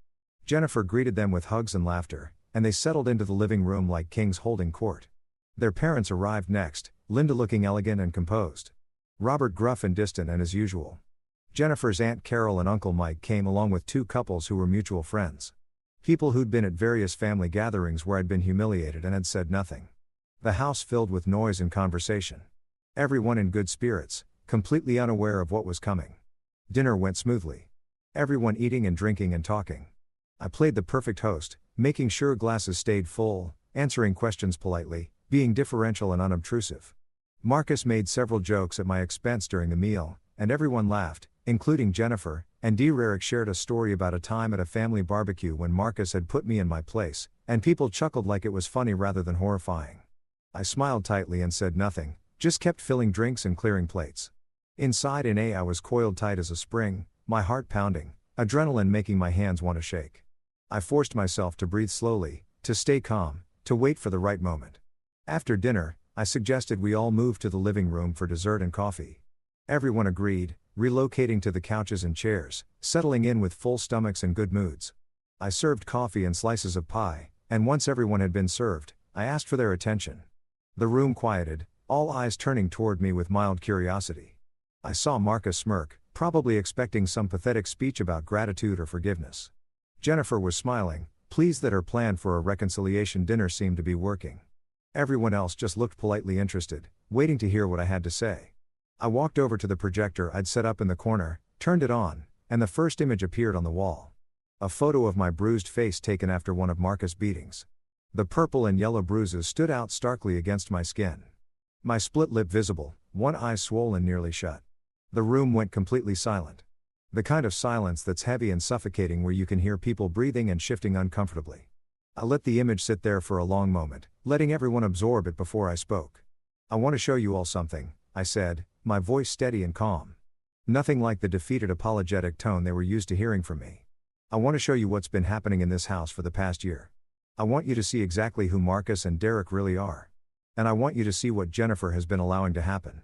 Jennifer greeted them with hugs and laughter, and they settled into the living room like kings holding court. Their parents arrived next, Linda looking elegant and composed. Robert gruff and distant and as usual. Jennifer's Aunt Carol and Uncle Mike came along with 2 couples who were mutual friends. People who'd been at various family gatherings where I'd been humiliated and had said nothing. The house filled with noise and conversation. Everyone in good spirits, completely unaware of what was coming. Dinner went smoothly. Everyone eating and drinking and talking. I played the perfect host, making sure glasses stayed full, answering questions politely, being deferential and unobtrusive. Marcus made several jokes at my expense during the meal, and everyone laughed, including Jennifer, and Derek shared a story about a time at a family barbecue when Marcus had put me in my place, and people chuckled like it was funny rather than horrifying. I smiled tightly and said nothing, just kept filling drinks and clearing plates. Inside I was coiled tight as a spring, my heart pounding, adrenaline making my hands want to shake. I forced myself to breathe slowly, to stay calm, to wait for the right moment. After dinner, I suggested we all move to the living room for dessert and coffee. Everyone agreed, relocating to the couches and chairs, settling in with full stomachs and good moods. I served coffee and slices of pie, and once everyone had been served, I asked for their attention. The room quieted, all eyes turning toward me with mild curiosity. I saw Marcus smirk, probably expecting some pathetic speech about gratitude or forgiveness. Jennifer was smiling, pleased that her plan for a reconciliation dinner seemed to be working. Everyone else just looked politely interested, waiting to hear what I had to say. I walked over to the projector I'd set up in the corner, turned it on, and the first image appeared on the wall. A photo of my bruised face taken after one of Marcus' beatings. The purple and yellow bruises stood out starkly against my skin. My split lip visible, one eye swollen nearly shut. The room went completely silent. The kind of silence that's heavy and suffocating where you can hear people breathing and shifting uncomfortably. I let the image sit there for a long moment, letting everyone absorb it before I spoke. "I want to show you all something," I said, my voice steady and calm. Nothing like the defeated apologetic tone they were used to hearing from me. "I want to show you what's been happening in this house for the past year. I want you to see exactly who Marcus and Derek really are. And I want you to see what Jennifer has been allowing to happen."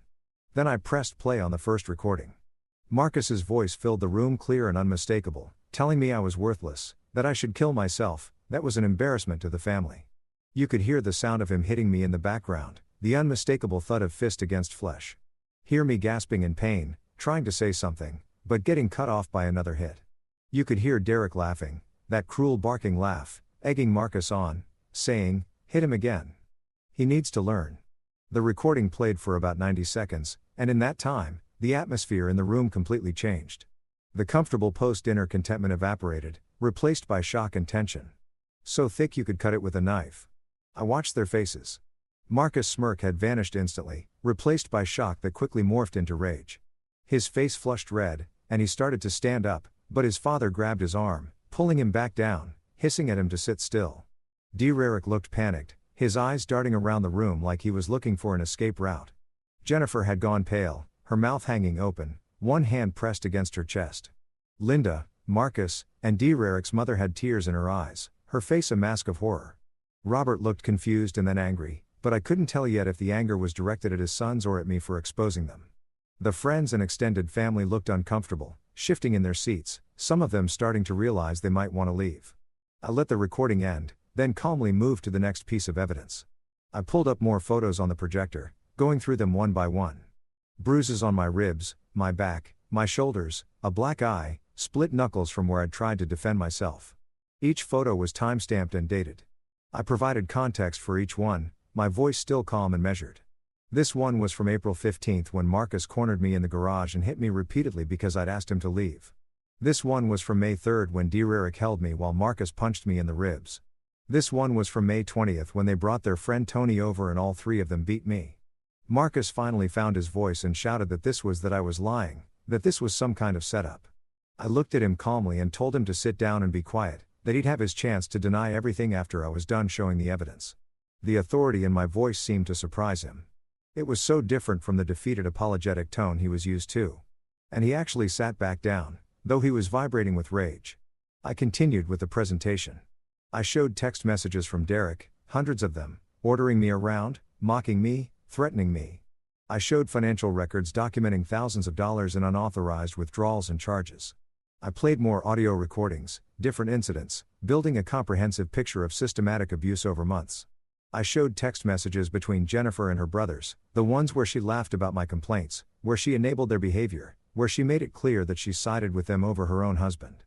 Then I pressed play on the first recording. Marcus's voice filled the room clear and unmistakable, telling me I was worthless, that I should kill myself, that was an embarrassment to the family. You could hear the sound of him hitting me in the background, the unmistakable thud of fist against flesh. Hear me gasping in pain, trying to say something, but getting cut off by another hit. You could hear Derek laughing, that cruel barking laugh, egging Marcus on, saying, "Hit him again. He needs to learn." The recording played for about 90 seconds, and in that time, the atmosphere in the room completely changed. The comfortable post-dinner contentment evaporated, replaced by shock and tension. So thick you could cut it with a knife. I watched their faces. Marcus' smirk had vanished instantly, replaced by shock that quickly morphed into rage. His face flushed red, and he started to stand up, but his father grabbed his arm, pulling him back down, hissing at him to sit still. Derek looked panicked, his eyes darting around the room like he was looking for an escape route. Jennifer had gone pale, her mouth hanging open, one hand pressed against her chest. Linda, Marcus, and Derek's mother had tears in her eyes, her face a mask of horror. Robert looked confused and then angry, but I couldn't tell yet if the anger was directed at his sons or at me for exposing them. The friends and extended family looked uncomfortable, shifting in their seats, some of them starting to realize they might want to leave. I let the recording end, then calmly moved to the next piece of evidence. I pulled up more photos on the projector, going through them one by one. Bruises on my ribs, my back, my shoulders, a black eye, split knuckles from where I'd tried to defend myself. Each photo was time-stamped and dated. I provided context for each one, my voice still calm and measured. This one was from April 15th when Marcus cornered me in the garage and hit me repeatedly because I'd asked him to leave. This one was from May 3rd when Derek held me while Marcus punched me in the ribs. This one was from May 20th when they brought their friend Tony over and all three of them beat me. Marcus finally found his voice and shouted that I was lying, that this was some kind of setup. I looked at him calmly and told him to sit down and be quiet, that he'd have his chance to deny everything after I was done showing the evidence. The authority in my voice seemed to surprise him. It was so different from the defeated apologetic tone he was used to. And he actually sat back down, though he was vibrating with rage. I continued with the presentation. I showed text messages from Derek, hundreds of them, ordering me around, mocking me, threatening me. I showed financial records documenting thousands of dollars in unauthorized withdrawals and charges. I played more audio recordings, different incidents, building a comprehensive picture of systematic abuse over months. I showed text messages between Jennifer and her brothers, the ones where she laughed about my complaints, where she enabled their behavior, where she made it clear that she sided with them over her own husband.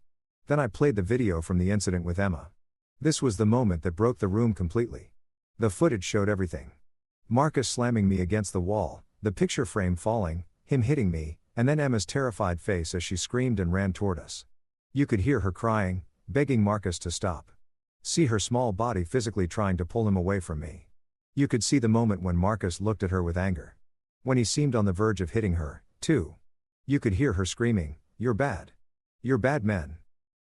Then I played the video from the incident with Emma. This was the moment that broke the room completely. The footage showed everything. Marcus slamming me against the wall, the picture frame falling, him hitting me, and then Emma's terrified face as she screamed and ran toward us. You could hear her crying, begging Marcus to stop. See her small body physically trying to pull him away from me. You could see the moment when Marcus looked at her with anger. When he seemed on the verge of hitting her, too. You could hear her screaming, "You're bad. You're bad men."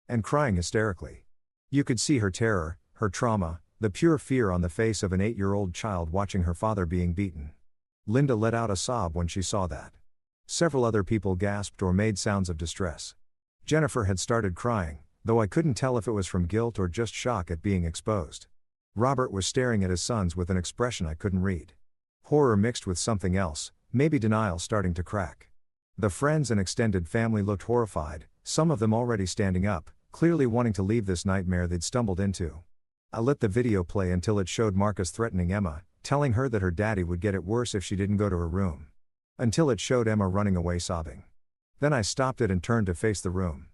And crying hysterically. You could see her terror, her trauma, the pure fear on the face of an 8-year-old child watching her father being beaten. Linda let out a sob when she saw that. Several other people gasped or made sounds of distress. Jennifer had started crying, though I couldn't tell if it was from guilt or just shock at being exposed. Robert was staring at his sons with an expression I couldn't read. Horror mixed with something else, maybe denial starting to crack. The friends and extended family looked horrified, some of them already standing up, clearly wanting to leave this nightmare they'd stumbled into. I let the video play until it showed Marcus threatening Emma, telling her that her daddy would get it worse if she didn't go to her room. Until it showed Emma running away sobbing. Then I stopped it and turned to face the room.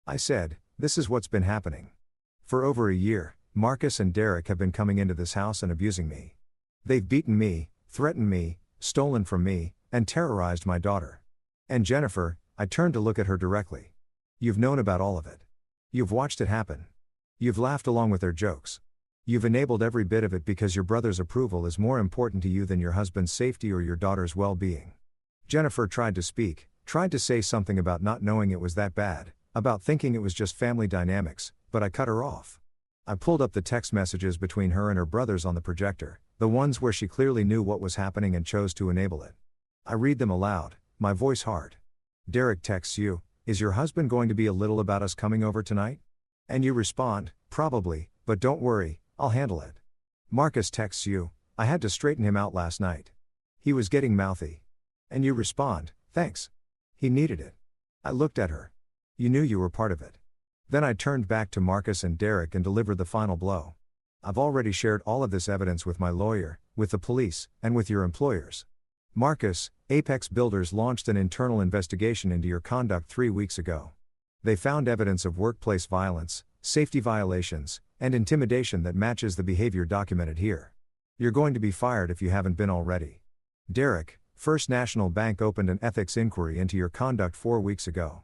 I said, "This is what's been happening. For over a year, Marcus and Derek have been coming into this house and abusing me. They've beaten me, threatened me, stolen from me, and terrorized my daughter. And Jennifer," I turned to look at her directly. "You've known about all of it. You've watched it happen. You've laughed along with their jokes. You've enabled every bit of it because your brother's approval is more important to you than your husband's safety or your daughter's well-being. Jennifer tried to speak, tried to say something about not knowing it was that bad, about thinking it was just family dynamics, but I cut her off. I pulled up the text messages between her and her brothers on the projector, the ones where she clearly knew what was happening and chose to enable it. I read them aloud, my voice hard. Derek texts you, "Is your husband going to be a little about us coming over tonight?" And you respond, "Probably, but don't worry, I'll handle it." Marcus texts you, "I had to straighten him out last night. He was getting mouthy." And you respond, "Thanks. He needed it." I looked at her. You knew you were part of it. Then I turned back to Marcus and Derek and delivered the final blow. I've already shared all of this evidence with my lawyer, with the police, and with your employers. Marcus, Apex Builders launched an internal investigation into your conduct 3 weeks ago. They found evidence of workplace violence, safety violations, and intimidation that matches the behavior documented here. You're going to be fired if you haven't been already. Derek, First National Bank opened an ethics inquiry into your conduct 4 weeks ago.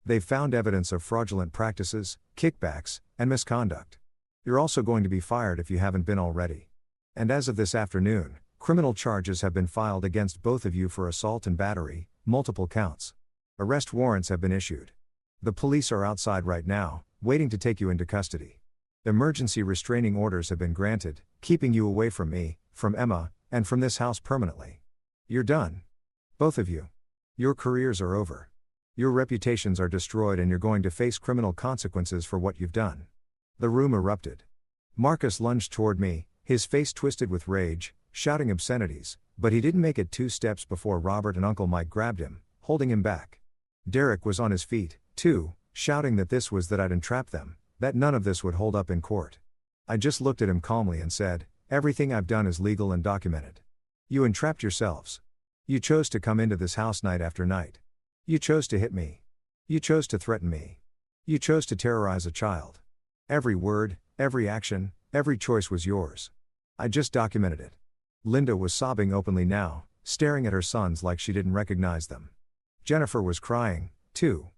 They've found evidence of fraudulent practices, kickbacks, and misconduct. You're also going to be fired if you haven't been already. And as of this afternoon, criminal charges have been filed against both of you for assault and battery, multiple counts. Arrest warrants have been issued. The police are outside right now, waiting to take you into custody. Emergency restraining orders have been granted, keeping you away from me, from Emma, and from this house permanently. You're done. Both of you. Your careers are over. Your reputations are destroyed and you're going to face criminal consequences for what you've done. The room erupted. Marcus lunged toward me, his face twisted with rage, shouting obscenities, but he didn't make it 2 steps before Robert and Uncle Mike grabbed him, holding him back. Derek was on his feet, too, shouting that I'd entrapped them, that none of this would hold up in court. I just looked at him calmly and said, "Everything I've done is legal and documented. You entrapped yourselves. You chose to come into this house night after night. You chose to hit me. You chose to threaten me. You chose to terrorize a child. Every word, every action, every choice was yours. I just documented it." Linda was sobbing openly now, staring at her sons like she didn't recognize them. Jennifer was crying, too.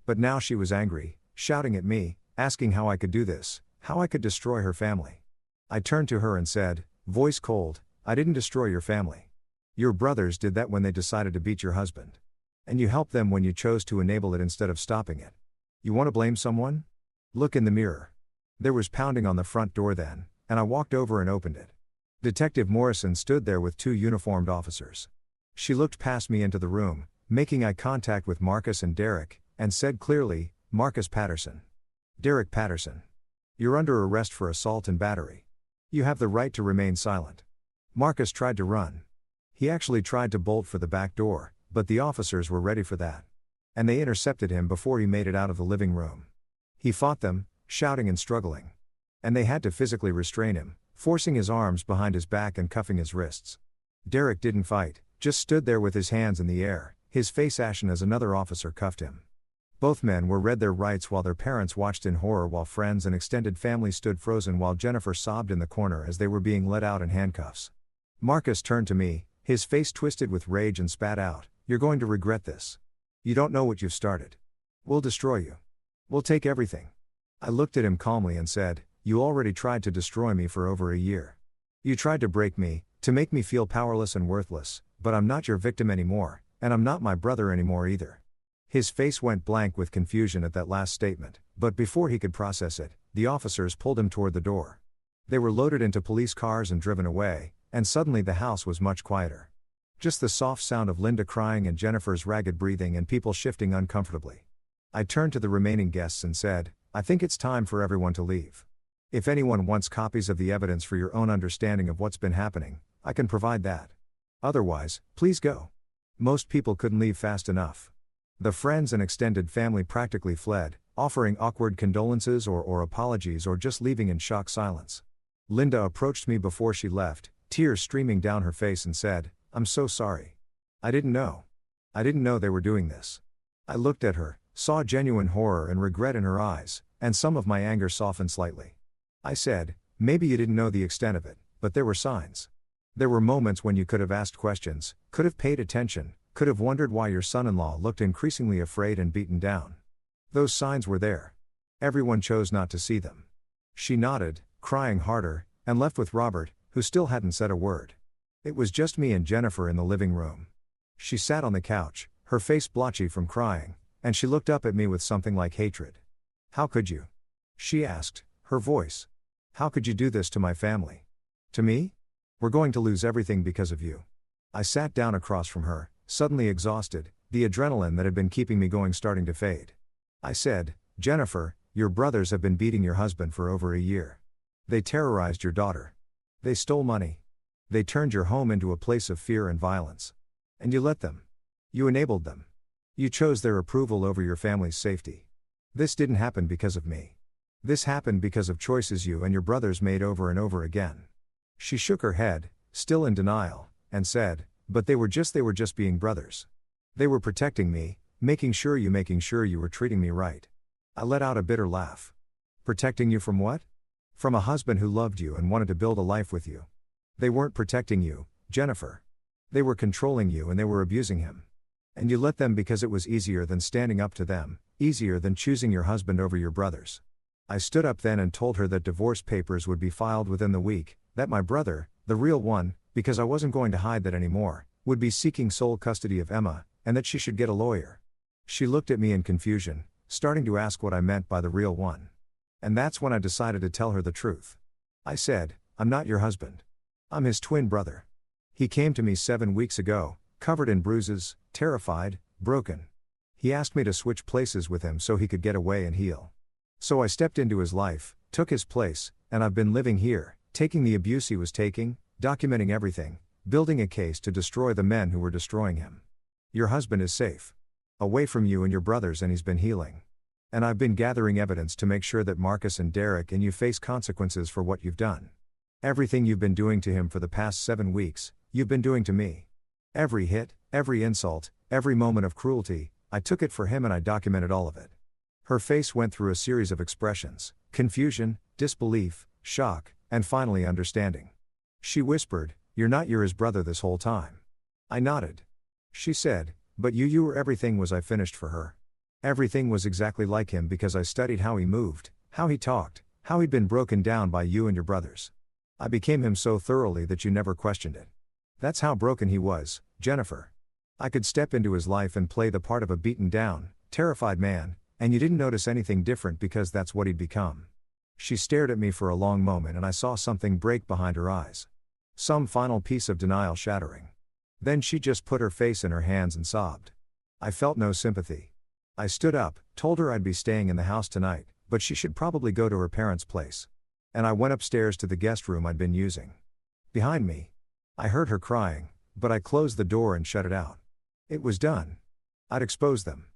But now she was angry, shouting at me, asking how I could do this, how I could destroy her family. I turned to her and said, voice cold, "I didn't destroy your family. Your brothers did that when they decided to beat your husband. And you helped them when you chose to enable it instead of stopping it. You want to blame someone? Look in the mirror." There was pounding on the front door then, and I walked over and opened it. Detective Morrison stood there with 2 uniformed officers. She looked past me into the room, making eye contact with Marcus and Derek, and said clearly, "Marcus Patterson. Derek Patterson. You're under arrest for assault and battery. You have the right to remain silent." Marcus tried to run. He actually tried to bolt for the back door, but the officers were ready for that. And they intercepted him before he made it out of the living room. He fought them, shouting and struggling. And they had to physically restrain him, forcing his arms behind his back and cuffing his wrists. Derek didn't fight, just stood there with his hands in the air, his face ashen as another officer cuffed him. Both men were read their rights while their parents watched in horror while friends and extended family stood frozen while Jennifer sobbed in the corner as they were being let out in handcuffs. Marcus turned to me, his face twisted with rage and spat out, "You're going to regret this. You don't know what you've started. We'll destroy you. We'll take everything." I looked at him calmly and said, "You already tried to destroy me for over a year. You tried to break me, to make me feel powerless and worthless, but I'm not your victim anymore, and I'm not my brother anymore either." His face went blank with confusion at that last statement, but before he could process it, the officers pulled him toward the door. They were loaded into police cars and driven away, and suddenly the house was much quieter. Just the soft sound of Linda crying and Jennifer's ragged breathing and people shifting uncomfortably. I turned to the remaining guests and said, "I think it's time for everyone to leave. If anyone wants copies of the evidence for your own understanding of what's been happening, I can provide that. Otherwise, please go." Most people couldn't leave fast enough. The friends and extended family practically fled, offering awkward condolences or apologies or just leaving in shocked silence. Linda approached me before she left, tears streaming down her face and said, "I'm so sorry. I didn't know. I didn't know they were doing this." I looked at her, saw genuine horror and regret in her eyes, and some of my anger softened slightly. I said, "Maybe you didn't know the extent of it, but there were signs. There were moments when you could have asked questions, could have paid attention, could have wondered why your son-in-law looked increasingly afraid and beaten down. Those signs were there. Everyone chose not to see them." She nodded, crying harder, and left with Robert, who still hadn't said a word. It was just me and Jennifer in the living room. She sat on the couch, her face blotchy from crying, and she looked up at me with something like hatred. "How could you?" she asked, her voice. "How could you do this to my family? To me? We're going to lose everything because of you." I sat down across from her, suddenly exhausted, the adrenaline that had been keeping me going starting to fade. I said, "Jennifer, your brothers have been beating your husband for over a year. They terrorized your daughter. They stole money. They turned your home into a place of fear and violence. And you let them. You enabled them. You chose their approval over your family's safety. This didn't happen because of me. This happened because of choices you and your brothers made over and over again." She shook her head, still in denial, and said, "But they were just being brothers. They were protecting me, making sure you were treating me right." I let out a bitter laugh. "Protecting you from what?" "From a husband who loved you and wanted to build a life with you. They weren't protecting you, Jennifer. They were controlling you and they were abusing him. And you let them because it was easier than standing up to them, easier than choosing your husband over your brothers." I stood up then and told her that divorce papers would be filed within the week, that my brother, the real one, because I wasn't going to hide that anymore, would be seeking sole custody of Emma, and that she should get a lawyer. She looked at me in confusion, starting to ask what I meant by the real one. And that's when I decided to tell her the truth. I said, "I'm not your husband. I'm his twin brother. He came to me 7 weeks ago, covered in bruises, terrified, broken. He asked me to switch places with him so he could get away and heal. So I stepped into his life, took his place, and I've been living here, taking the abuse he was taking, documenting everything, building a case to destroy the men who were destroying him. Your husband is safe. Away from you and your brothers, and he's been healing. And I've been gathering evidence to make sure that Marcus and Derek and you face consequences for what you've done. Everything you've been doing to him for the past 7 weeks, you've been doing to me. Every hit, every insult, every moment of cruelty, I took it for him and I documented all of it." Her face went through a series of expressions: confusion, disbelief, shock, and finally understanding. She whispered, You're his brother this whole time." I nodded. She said, "But you were everything was I finished for her. Everything was exactly like him because I studied how he moved, how he talked, how he'd been broken down by you and your brothers. I became him so thoroughly that you never questioned it. That's how broken he was, Jennifer. I could step into his life and play the part of a beaten down, terrified man, and you didn't notice anything different because that's what he'd become." She stared at me for a long moment and I saw something break behind her eyes. Some final piece of denial shattering. Then she just put her face in her hands and sobbed. I felt no sympathy. I stood up, told her I'd be staying in the house tonight, but she should probably go to her parents' place. And I went upstairs to the guest room I'd been using. Behind me, I heard her crying, but I closed the door and shut it out. It was done. I'd exposed them.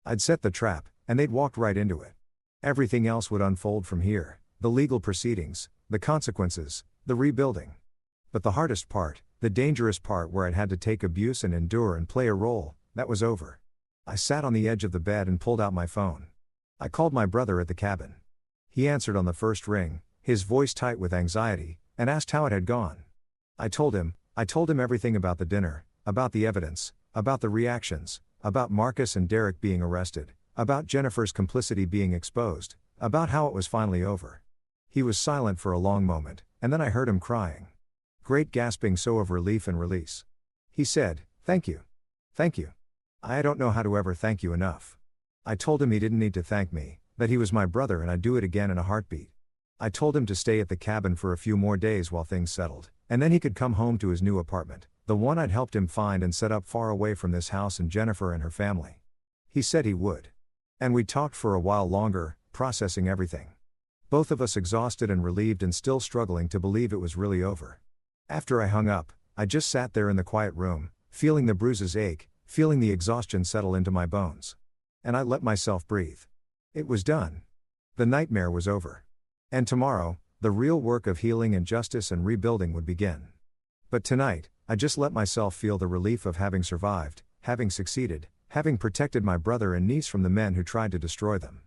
I'd set the trap, and they'd walked right into it. Everything else would unfold from here: the legal proceedings, the consequences, the rebuilding. But the hardest part, the dangerous part where I'd had to take abuse and endure and play a role, that was over. I sat on the edge of the bed and pulled out my phone. I called my brother at the cabin. He answered on the first ring, his voice tight with anxiety, and asked how it had gone. I told him everything about the dinner, about the evidence, about the reactions, about Marcus and Derek being arrested, about Jennifer's complicity being exposed, about how it was finally over. He was silent for a long moment, and then I heard him crying. Great gasping so of relief and release. He said, "Thank you. Thank you. I don't know how to ever thank you enough." I told him he didn't need to thank me, that he was my brother and I'd do it again in a heartbeat. I told him to stay at the cabin for a few more days while things settled, and then he could come home to his new apartment, the one I'd helped him find and set up far away from this house and Jennifer and her family. He said he would. And we talked for a while longer, processing everything. Both of us exhausted and relieved and still struggling to believe it was really over. After I hung up, I just sat there in the quiet room, feeling the bruises ache, feeling the exhaustion settle into my bones. And I let myself breathe. It was done. The nightmare was over. And tomorrow, the real work of healing and justice and rebuilding would begin. But tonight, I just let myself feel the relief of having survived, having succeeded, having protected my brother and niece from the men who tried to destroy them.